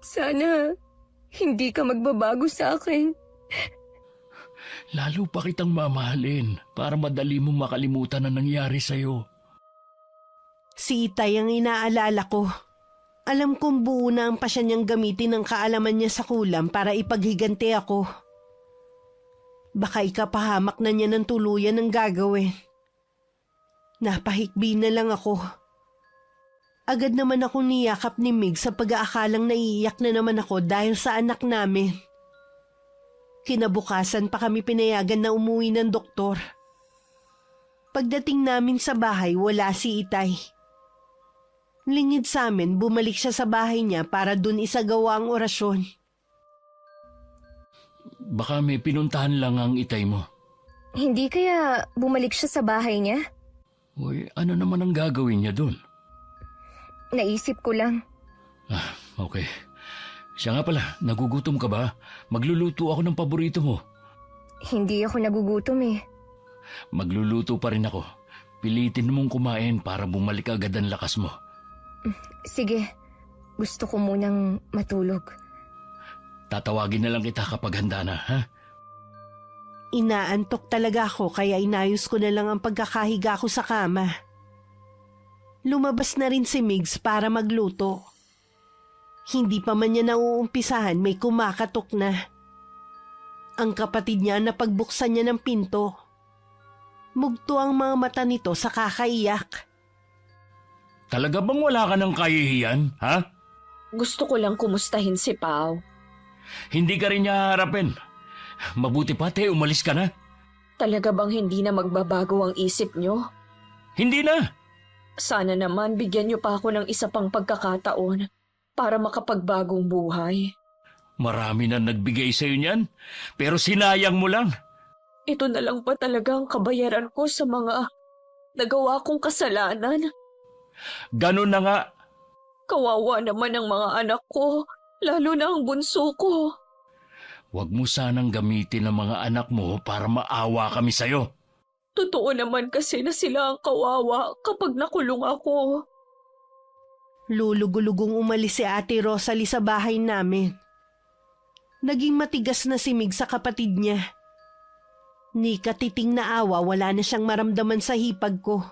sana hindi ka magbabago sa akin. Lalo pa kitang mamahalin para madali mong makalimutan ang nangyari sa'yo. Si Itay ang inaalala ko. Alam kong buo na ang pasya niyang gamitin ang kaalaman niya sa kulam para ipaghiganti ako. Baka ikapahamak na niya ng tuluyan ang gagawin. Napahikbi na lang ako. Agad naman ako niyakap ni Mig sa pag-aakalang naiiyak na naman ako dahil sa anak namin. Kinabukasan pa kami pinayagan na umuwi ng doktor. Pagdating namin sa bahay, wala si Itay. Lingid sa amin, bumalik siya sa bahay niya para dun isagawa ang orasyon. Baka may pinuntahan lang ang Itay mo. Hindi kaya bumalik siya sa bahay niya? Uy, ano naman ang gagawin niya dun? Naisip ko lang. Okay. Siya nga pala, nagugutom ka ba? Magluluto ako ng paborito mo. Hindi ako nagugutom eh. Magluluto pa rin ako. Pilitin mong kumain para bumalik agad ang lakas mo. Sige, gusto ko munang matulog. Tatawagin na lang kita kapag handa na, ha? Inaantok talaga ako kaya inayos ko na lang ang pagkakahiga ko sa kama. Lumabas na rin si Migs para magluto. Hindi pa man niya nauumpisahan, may kumakatok na. Ang kapatid niya na pagbuksan niya ng pinto. Mugto ang mga mata nito sa kakaiyak. Talaga bang wala ka ng kahihiyan, ha? Gusto ko lang kumustahin si Pao. Hindi ka rin niya harapin. Mabuti pa, umalis ka na. Talaga bang hindi na magbabago ang isip niyo? Hindi na. Sana naman bigyan niyo pa ako ng isa pang pagkakataon para makapagbagong buhay. Marami na nagbigay sa'yo niyan, pero sinayang mo lang. Ito na lang ba talaga ang kabayaran ko sa mga nagawa kong kasalanan? Ganun na nga. Kawawa naman ang mga anak ko, lalo na ang bunso ko. Huwag mo sanang gamitin ang mga anak mo para maawa kami sa'yo. Totoo naman kasi na sila ang kawawa kapag nakulong ako. Lulugulugong umalis si Ate Rosalie sa bahay namin. Naging matigas na si Mig sa kapatid niya. Ni katiting na awa, wala na siyang maramdaman sa hipag ko.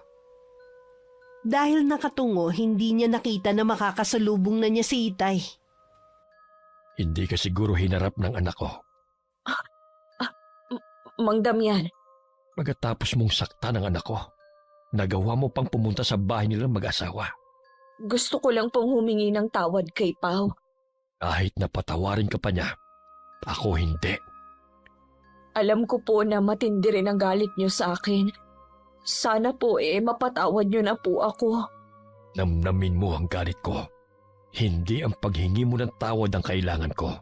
Dahil nakatungo, hindi niya nakita na makakasalubong na niya si Itay. Hindi ka siguro hinarap ng anak ko. Mang Damian, Pagkatapos mong sakta ng anak ko, nagawa mo pang pumunta sa bahay nilang mag-asawa. gusto ko lang pong humingi ng tawad kay Pao. Kahit napatawarin ka pa niya, ako hindi. Alam ko po na matindi rin ang galit niyo sa akin. Sana po mapatawad niyo na po ako. Namnamin mo ang galit ko. Hindi ang paghingi mo ng tawad ang kailangan ko,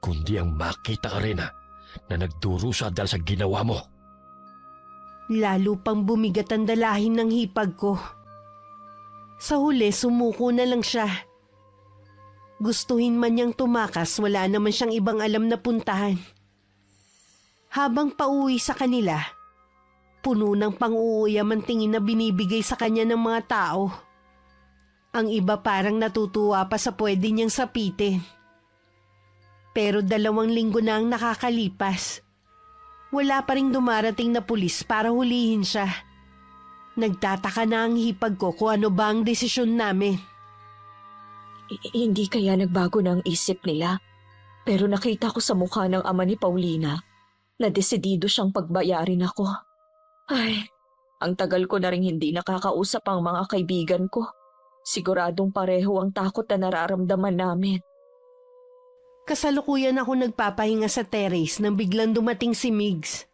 kundi ang makita ka rin na nagdurusa dahil sa ginawa mo. Lalo pang bumigat ang dalahin ng hipag ko. Sa huli, sumuko na lang siya. Gustuhin man niyang tumakas, wala naman siyang ibang alam na puntahan. Habang pauwi sa kanila, puno ng pang-uuyam ang tingin na binibigay sa kanya ng mga tao. Ang iba parang natutuwa pa sa pwede niyang sapitin. Pero 2 linggo na ang nakakalipas. Wala pa ring dumarating na pulis para hulihin siya. Nagtataka na ang hipag ko kung ano ba ang desisyon namin. Hindi kaya nagbago ng isip nila? Pero nakita ko sa mukha ng ama ni Paulina na desidido siyang pagbayarin ako. Ay, ang tagal ko na rin hindi nakakausap ang mga kaibigan ko. Siguradong pareho ang takot na nararamdaman namin. Kasalukuyan ako nagpapahinga sa terrace nang biglang dumating si Migs.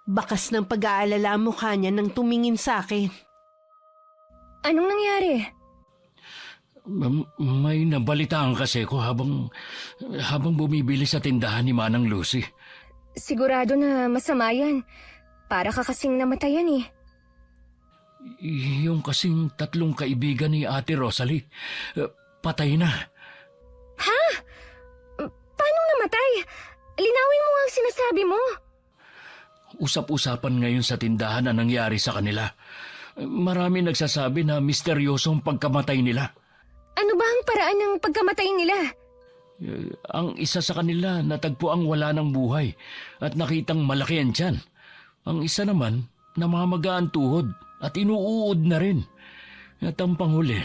Bakas ng pag-aalala ang mukha niya nang tumingin sa akin. Anong nangyari? May nabalitaan kasi ko habang bumibili sa tindahan ni Manang Lucy. Sigurado na masama yan. Para ka kasing namatayan eh. Yung kasing 3 kaibigan ni Ate Rosalie, patay na. Paano namatay? Linawin mo nga ang sinasabi mo. Usap-usapan ngayon sa tindahan ang nangyari sa kanila. Marami nagsasabi na misteryoso ang pagkamatay nila. Ano ba ang paraan ng pagkamatay nila? Ang isa sa kanila natagpo ang wala ng buhay at nakitang malaki ang tiyan. Ang isa naman namamaga ang tuhod at inuuod na rin. At ang panghuli,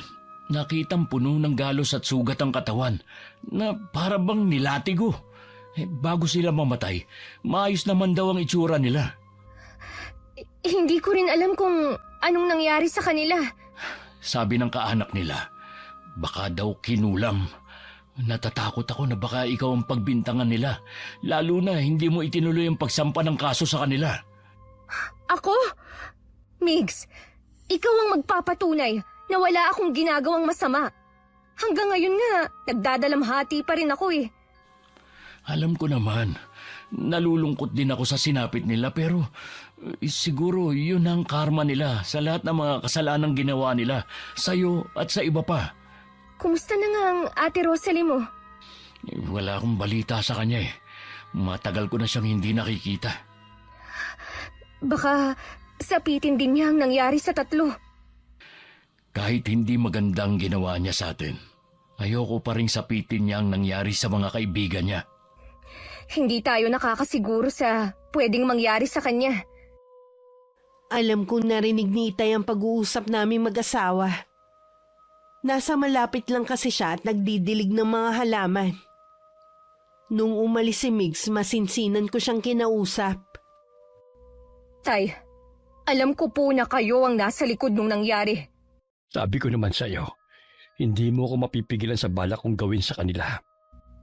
nakitang puno ng galos at sugat ang katawan na para bang nilatigo. Bago sila mamatay, maayos naman daw ang itsura nila. Hindi ko rin alam kung anong nangyari sa kanila. Sabi ng kaanak nila, baka daw kinulam. Natatakot ako na baka ikaw ang pagbintangan nila, lalo na hindi mo itinuloy ang pagsampa ng kaso sa kanila. Ako? Migs, ikaw ang magpapatunay na wala akong ginagawang masama. Hanggang ngayon nga, nagdadalamhati pa rin ako eh. Alam ko naman, nalulungkot din ako sa sinapit nila pero siguro yun ang karma nila sa lahat ng mga kasalanang ginawa nila, sa'yo at sa iba pa. Kumusta na nga ang Ate Rosalie mo? Wala akong balita sa kanya eh. Matagal ko na siyang hindi nakikita. Baka sapitin din niya ang nangyari sa 3. Kahit hindi magandang ginawa niya sa atin, ayoko pa rin sapitin niya ang nangyari sa mga kaibigan niya. Hindi tayo nakakasiguro sa pwedeng mangyari sa kanya. Alam kong narinig ni Itay ang pag-uusap naming mag-asawa. Nasa malapit lang kasi siya at nagdidilig ng mga halaman. Nung umalis si Migs, masinsinan ko siyang kinausap. Tay, alam ko po na kayo ang nasa likod nung nangyari. Sabi ko naman sa'yo, hindi mo ako mapipigilan sa balak kong gawin sa kanila.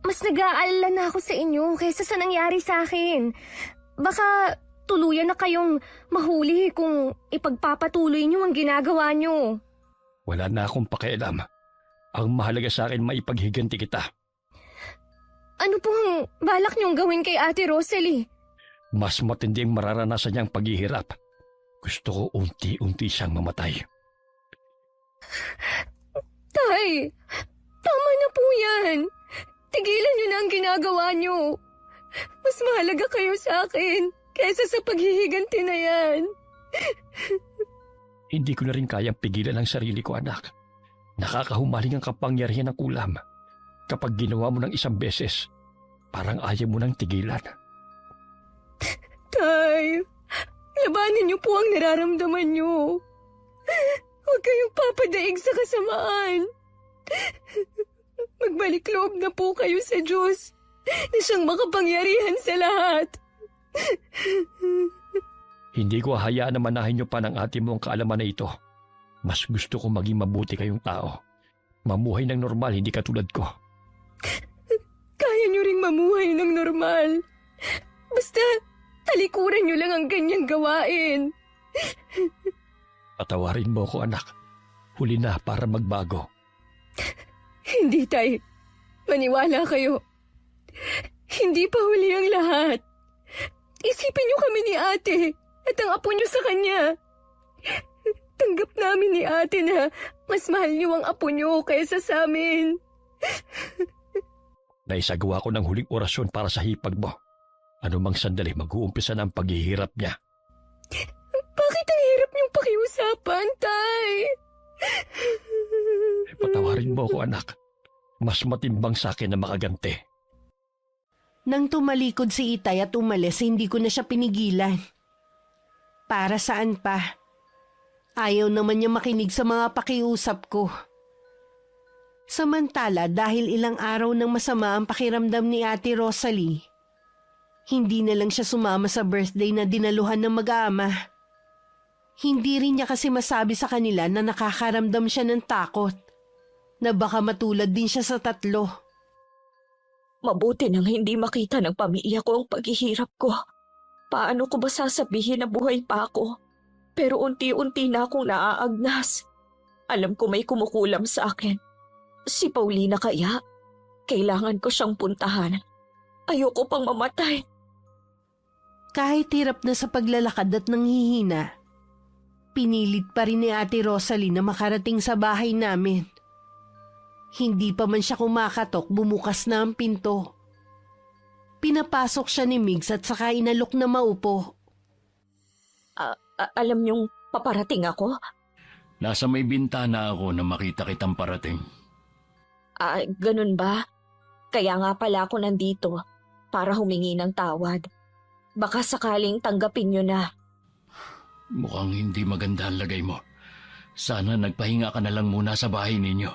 Mas nag-aalala na ako sa inyo kaysa sa nangyari sa akin. Baka tuluyan na kayong mahuli kung ipagpapatuloy niyo ang ginagawa niyo. Wala na akong pakialam. Ang mahalaga sa akin maipaghiganti kita. Ano pong balak niyong gawin kay Ate Rosalie? Mas matindi ang mararanasan niyang paghihirap. Gusto ko unti-unti siyang mamatay. Tay, tama na po yan. Tigilan niyo na ang ginagawa niyo. Mas mahalaga kayo sa akin kaysa sa paghihiganti na yan. Hindi ko na rin kayang pigilan ang sarili ko, anak. Nakakahumaling ang kapangyarihan ng ulam. Kapag ginawa mo ng isang beses, parang ayaw mo nang tigilan. Tay, labanan niyo po ang nararamdaman niyo. Huwag kayong papadaig sa kasamaan. Magbalik loob na po kayo sa Diyos na siyang makapangyarihan sa lahat. Hindi ko hayaan na manahin niyo pa ng ate mo ang kaalaman na ito. Mas gusto ko maging mabuti kayong tao. Mamuhay ng normal, hindi katulad ko. Kaya niyo ring mamuhay ng normal. Basta talikuran niyo lang ang ganyang gawain. Patawarin mo ko, anak. Huli na para magbago. Hindi, Tay. Maniwala kayo. Hindi pa huli ang lahat. Isipin niyo kami ni ate at ang apo niyo sa kanya. Tanggap namin ni ate na mas mahal niyo ang apo niyo kaysa sa amin. Naisagawa ko ng huling orasyon para sa hipag mo. Ano mang sandali mag-uumpisa na ang paghihirap niya. Bakit ang hirap niyong pakiusapan, Tay? Patawarin mo ko, anak. Mas matimbang sa akin na makaganti. Nang tumalikod si Itay at umalis, hindi ko na siya pinigilan. Para saan pa? Ayaw naman niya makinig sa mga pakiusap ko. Samantala dahil ilang araw nang masama ang pakiramdam ni Ate Rosalie, hindi na lang siya sumama sa birthday na dinaluhan ng mag-aama. Hindi rin niya kasi masabi sa kanila na nakakaramdam siya ng takot, na baka matulad din siya sa tatlo. Mabuti nang hindi makita ng pamilya ko ang paghihirap ko. Paano ko ba sasabihin na buhay pa ako? Pero unti-unti na akong naaagnas. Alam ko may kumukulam sa akin. Si Paulina kaya? Kailangan ko siyang puntahan. Ayoko pang mamatay. Kahit hirap na sa paglalakad at nanghihina, pinilit pa rin ni Ate Rosalie na makarating sa bahay namin. Hindi pa man siya kumakatok, bumukas na ang pinto. Pinapasok siya ni Migs at saka inalok na maupo. Alam niyong paparating ako? Nasa may bintana ako na makita kitang parating. Ganun ba? Kaya nga pala ako nandito para humingi ng tawad. Baka sakaling tanggapin niyo na. Mukhang hindi maganda ang lagay mo. Sana nagpahinga ka na lang muna sa bahay ninyo.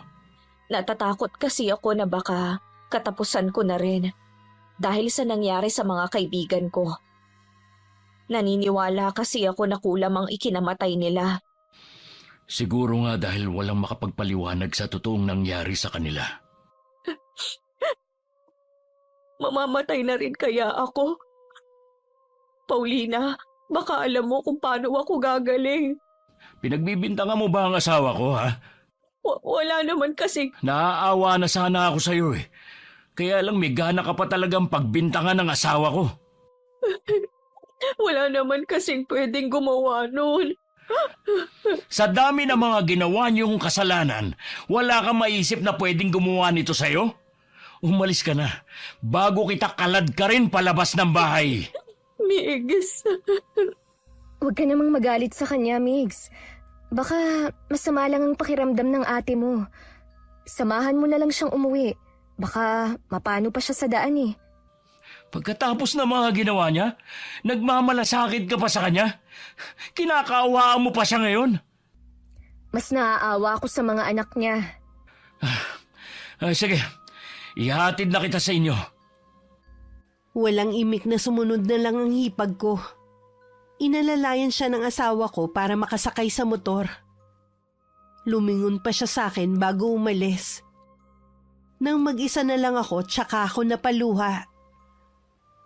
Natatakot kasi ako na baka katapusan ko na rin dahil sa nangyari sa mga kaibigan ko. Naniniwala kasi ako na kulam ang ikinamatay nila. Siguro nga dahil walang makapagpaliwanag sa totoong nangyari sa kanila. Mamamatay na rin kaya ako? Paulina, baka alam mo kung paano ako gagaling. Pinagbibintangan mo ba ang asawa ko, ha? Wala naman kasi. Naaawa na sana ako sa'yo eh. Kaya lang may gana ka pa talagang pagbintangan ng asawa ko. Wala naman kasing pwedeng gumawa nun. Sa dami ng mga ginawa niyong kasalanan, wala kang maisip na pwedeng gumawa nito sa'yo? Umalis ka na, bago kita kalad ka rin palabas ng bahay. Migs. Huwag ka namang magalit sa kanya, Migs. Baka masama lang ang pakiramdam ng ate mo. Samahan mo na lang siyang umuwi. Baka mapano pa siya sa daan eh. Pagkatapos ng mga ginawa niya, nagmamalasakit ka pa sa kanya? Kinakaawaan mo pa siya ngayon? Mas naaawa ako sa mga anak niya. Sige, ihatid na kita sa inyo. Walang imik na sumunod na lang ang hipag ko. Inalalayan siya ng asawa ko para makasakay sa motor. Lumingon pa siya sa akin bago umalis. Nang mag-isa na lang ako, tsaka ako napaluha.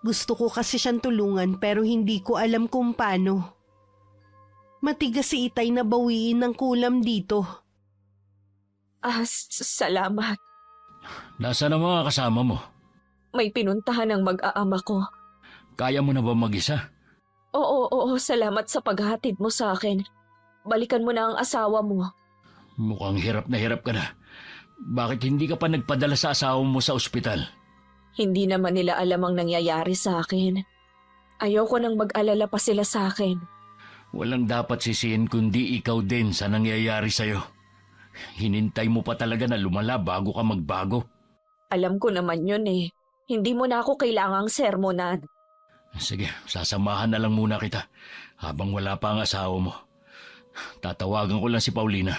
Gusto ko kasi siyang tulungan pero hindi ko alam kung paano. Matigas si Itay na bawiin ng kulam dito. Salamat. Nasaan ang mga kasama mo? May pinuntahan ng mag-aama ko. Kaya mo na ba mag-isa? Oo, salamat sa paghatid mo sa akin. Balikan mo na ang asawa mo. Mukhang hirap ka na. Bakit hindi ka pa nagpadala sa asawa mo sa ospital? Hindi naman nila alam ang nangyayari sa akin. Ayoko nang mag-alala pa sila sa akin. Walang dapat sisihin kundi ikaw din sa nangyayari sa'yo. Hinintay mo pa talaga na lumala bago ka magbago. Alam ko naman yun eh. Hindi mo na ako kailangang sermonan. Sige, sasamahan na lang muna kita habang wala pa ang asawa mo. Tatawagan ko lang si Paulina.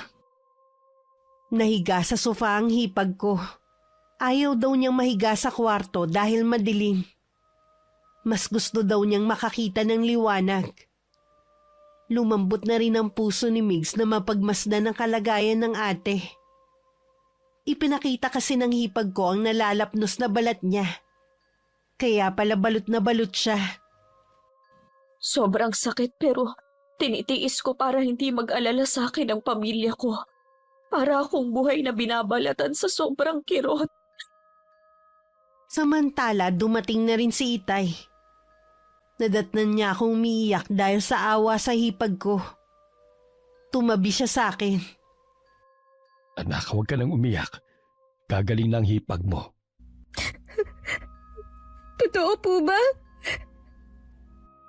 Nahiga sa sofa ang hipag ko. Ayaw daw niyang mahiga sa kwarto dahil madilim. Mas gusto daw niyang makakita ng liwanag. Lumambot na rin ang puso ni Migs na mapagmasdan ang kalagayan ng ate. Ipinakita kasi ng hipag ko ang nalalapnos na balat niya. Kaya pala balot na balot siya. Sobrang sakit pero tinitiis ko para hindi mag-alala sa akin ang pamilya ko. Para akong buhay na binabalatan sa sobrang kirot. Samantala, dumating na rin si Itay. Nadatnan niya akong umiiyak dahil sa awa sa hipag ko. Tumabi siya sa akin. Anak, huwag ka nang umiyak. Gagaling lang hipag mo. Totoo po ba?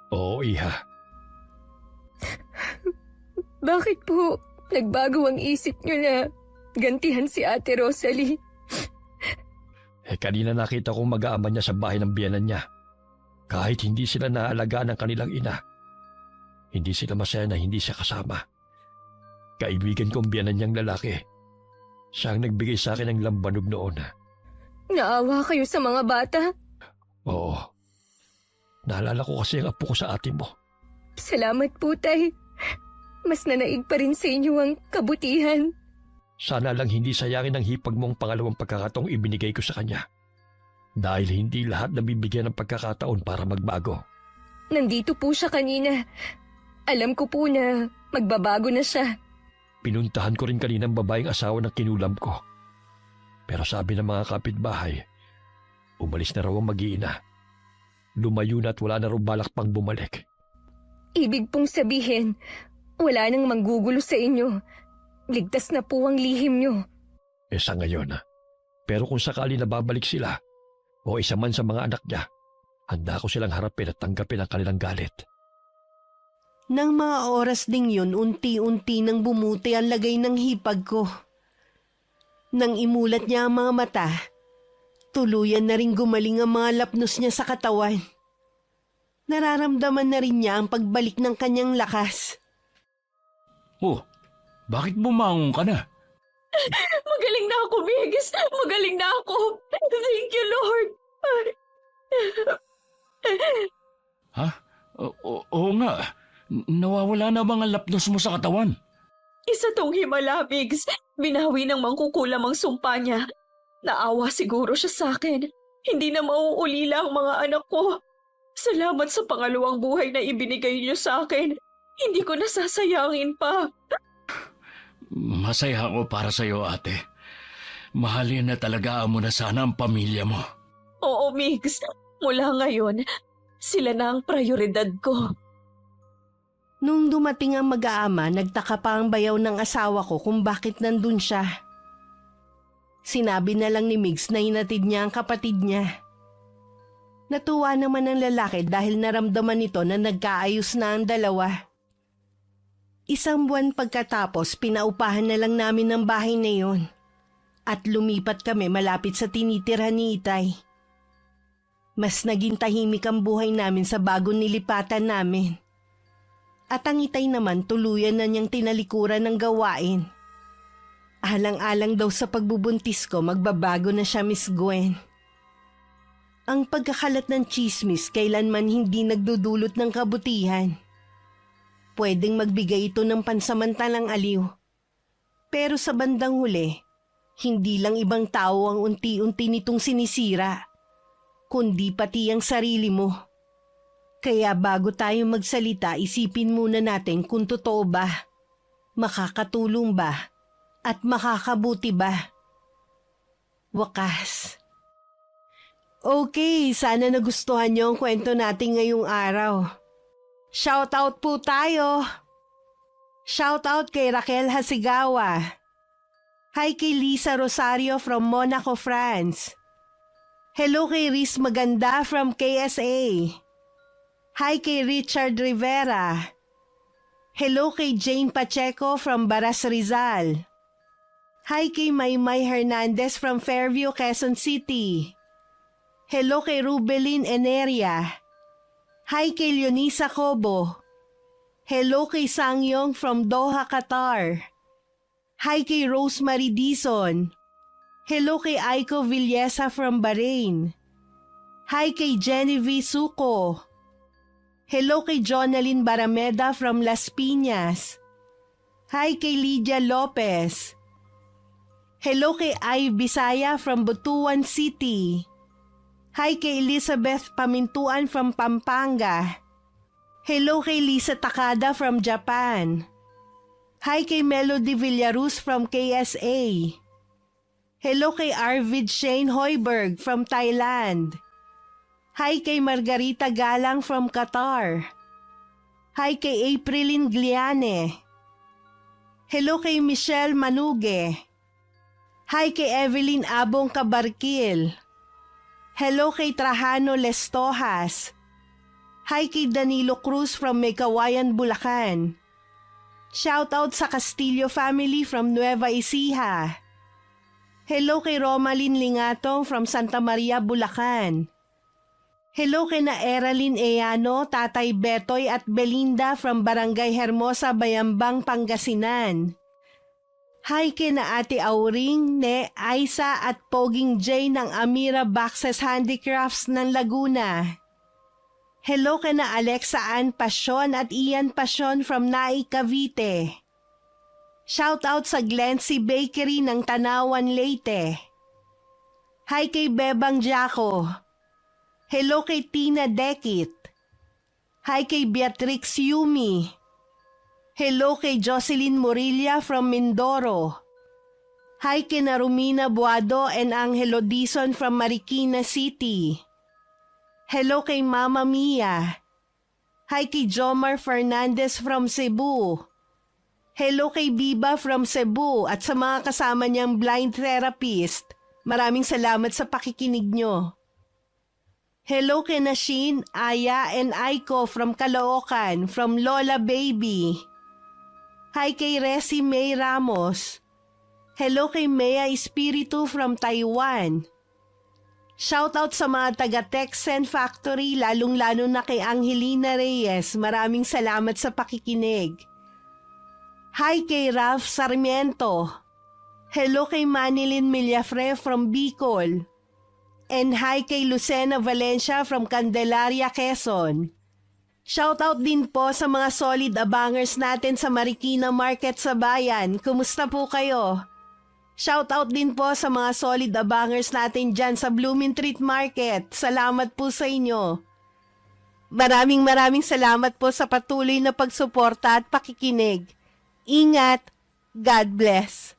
Oo, iha. Bakit po nagbago ang isip niyo na gantihan si Ate Rosalie? Kanina nakita kong mag-aama niya sa bahay ng biyanan niya. Kahit hindi sila naalagaan ng kanilang ina. Hindi sila masaya na hindi siya kasama. Kaibigan kong biyanan niyang lalaki. Siya ang nagbigay sa akin ng lambanog noon. Naawa kayo sa mga bata. Oo. Naalala ko kasi ang apo ko sa ate mo. Salamat po, Tay. Mas nanaig pa rin sa inyo ang kabutihan. Sana lang hindi sayangin ang hipag mong pangalawang pagkakataong ibinigay ko sa kanya. Dahil hindi lahat nabibigyan ng pagkakataon para magbago. Nandito po siya kanina. Alam ko po na magbabago na siya. Pinuntahan ko rin kanina ang babaeng asawa ng kinulam ko. Pero sabi ng mga kapitbahay, umalis na raw ang mag-iina. Lumayo na at wala na raw balak pang bumalik. Ibig pong sabihin, wala nang manggugulo sa inyo. Ligtas na po ang lihim nyo. Sa ngayon. Pero kung sakali na babalik sila, o isa man sa mga anak niya, handa ko silang harapin at tanggapin ang kanilang galit. Nang mga oras ding yun, unti-unti nang bumuti ang lagay ng hipag ko. Nang imulat niya ang mga mata, tuluyan na rin gumaling ang mga lapnos niya sa katawan. Nararamdaman na rin niya ang pagbalik ng kanyang lakas. Oh, bakit bumangon ka na? Magaling na ako, Migs. Magaling na ako. Thank you, Lord. Ha? Oo nga. Nawawala na bang ang lapnos mo sa katawan? Isa tong himala, Migs. Binawi ng mangkukulam ang sumpa niya. Naawa siguro siya sa akin. Hindi na mauulila ang mga anak ko. Salamat sa pangalawang buhay na ibinigay niyo sa akin. Hindi ko nasasayangin pa. Masaya ako para sa iyo, ate. Mahalin na talaga mo na sana ang pamilya mo. Oo, Migs. Mula ngayon, sila na ang prioridad ko. Nung dumating ang mag-aama, nagtaka pa ang bayaw ng asawa ko kung bakit nandun siya. Sinabi na lang ni Migs na hinatid niya ang kapatid niya. Natuwa naman ang lalaki dahil naramdaman nito na nagkaayos na ang dalawa. Isang buwan pagkatapos, pinaupahan na lang namin ang bahay na yun. At lumipat kami malapit sa tinitirhan ni Itay. Mas naging tahimik ang buhay namin sa bagong nilipatan namin. At ang Itay naman tuluyan na niyang tinalikuran ng gawain. Alang-alang daw sa pagbubuntis ko, magbabago na siya, Miss Gwen. Ang pagkakalat ng chismis kailanman hindi nagdudulot ng kabutihan. Pwedeng magbigay ito ng pansamantalang aliw. Pero sa bandang huli, hindi lang ibang tao ang unti-unti nitong sinisira, kundi pati ang sarili mo. Kaya bago tayo magsalita, isipin muna natin kung totoo ba, makakatulong ba, at makakabuti ba. Wakas. Okay, sana nagustuhan niyo ang kwento natin ngayong araw. Shoutout po tayo. Shoutout kay Raquel Hasigawa. Hi kay Lisa Rosario from Monaco, France. Hello kay Riz Maganda from KSA. Hi kay Richard Rivera. Hello kay Jane Pacheco from Baras Rizal. Hi kay Maymay Hernandez from Fairview, Quezon City. Hello kay Rubelin Eneria. Hi kay Leonisa Cobo. Hello kay Sangyong from Doha, Qatar. Hi kay Rosemary Dizon. Hello kay Aiko Villesa from Bahrain. Hi kay Genevieve Suco. Hello kay Jonalyn Barameda from Las Piñas. Hi kay Lydia Lopez. Hello kay Ay Bisaya from Butuan City. Hi kay Elizabeth Pamintuan from Pampanga. Hello kay Lisa Takada from Japan. Hi kay Melody Villaruz from KSA. Hello kay Arvid Shane Hoiberg from Thailand. Hi kay Margarita Galang from Qatar. Hi kay Aprilin Gliane. Hello kay Michelle Manuge. Hi kay Evelyn Abong Kabarkil. Hello kay Trajano Lestojas. Hi kay Danilo Cruz from Maykawayan, Bulacan. Shoutout sa Castillo family from Nueva Ecija. Hello kay Romalyn Lingatong from Santa Maria, Bulacan. Hello kay na Eralyn Eano, Tatay Betoy at Belinda from Barangay Hermosa, Bayambang, Pangasinan. Hi kina Ate Auring, Ne, Aisa at Poging J ng Amira Baxes Handicrafts ng Laguna. Hello kina Alexa Ann Pasyon at Ian Pasyon from Nai, Cavite. Shout out sa Glency Bakery ng Tanawan, Leyte. Hi kay Bebang Jaco. Hello kay Tina Dekit. Hi kay Beatrix Yumi. Hello kay Jocelyn Morilla from Mindoro. Hi kina Romina Buado and Angelo Dizon from Marikina City. Hello kay Mama Mia. Hi kay Jomar Fernandez from Cebu. Hello kay Biba from Cebu at sa mga kasama niyang blind therapist. Maraming salamat sa pakikinig nyo. Hello kay Nashin, Aya and Aiko from Caloocan, from Lola Baby. Hi kay Resi May Ramos. Hello kay Mea Espiritu from Taiwan. Shoutout sa mga taga Texen Factory, lalong-lalo na kay Angelina Reyes. Maraming salamat sa pakikinig. Hi kay Ralph Sarmiento. Hello kay Manilyn Millafre from Bicol. And hi kay Lucena Valencia from Candelaria, Quezon. Shoutout din po sa mga solid abangers natin sa Marikina Market sa bayan. Kumusta po kayo? Shoutout din po sa mga solid abangers natin dyan sa Blooming Treat Market. Salamat po sa inyo. Maraming salamat po sa patuloy na pagsuporta at pakikinig. Ingat. God bless.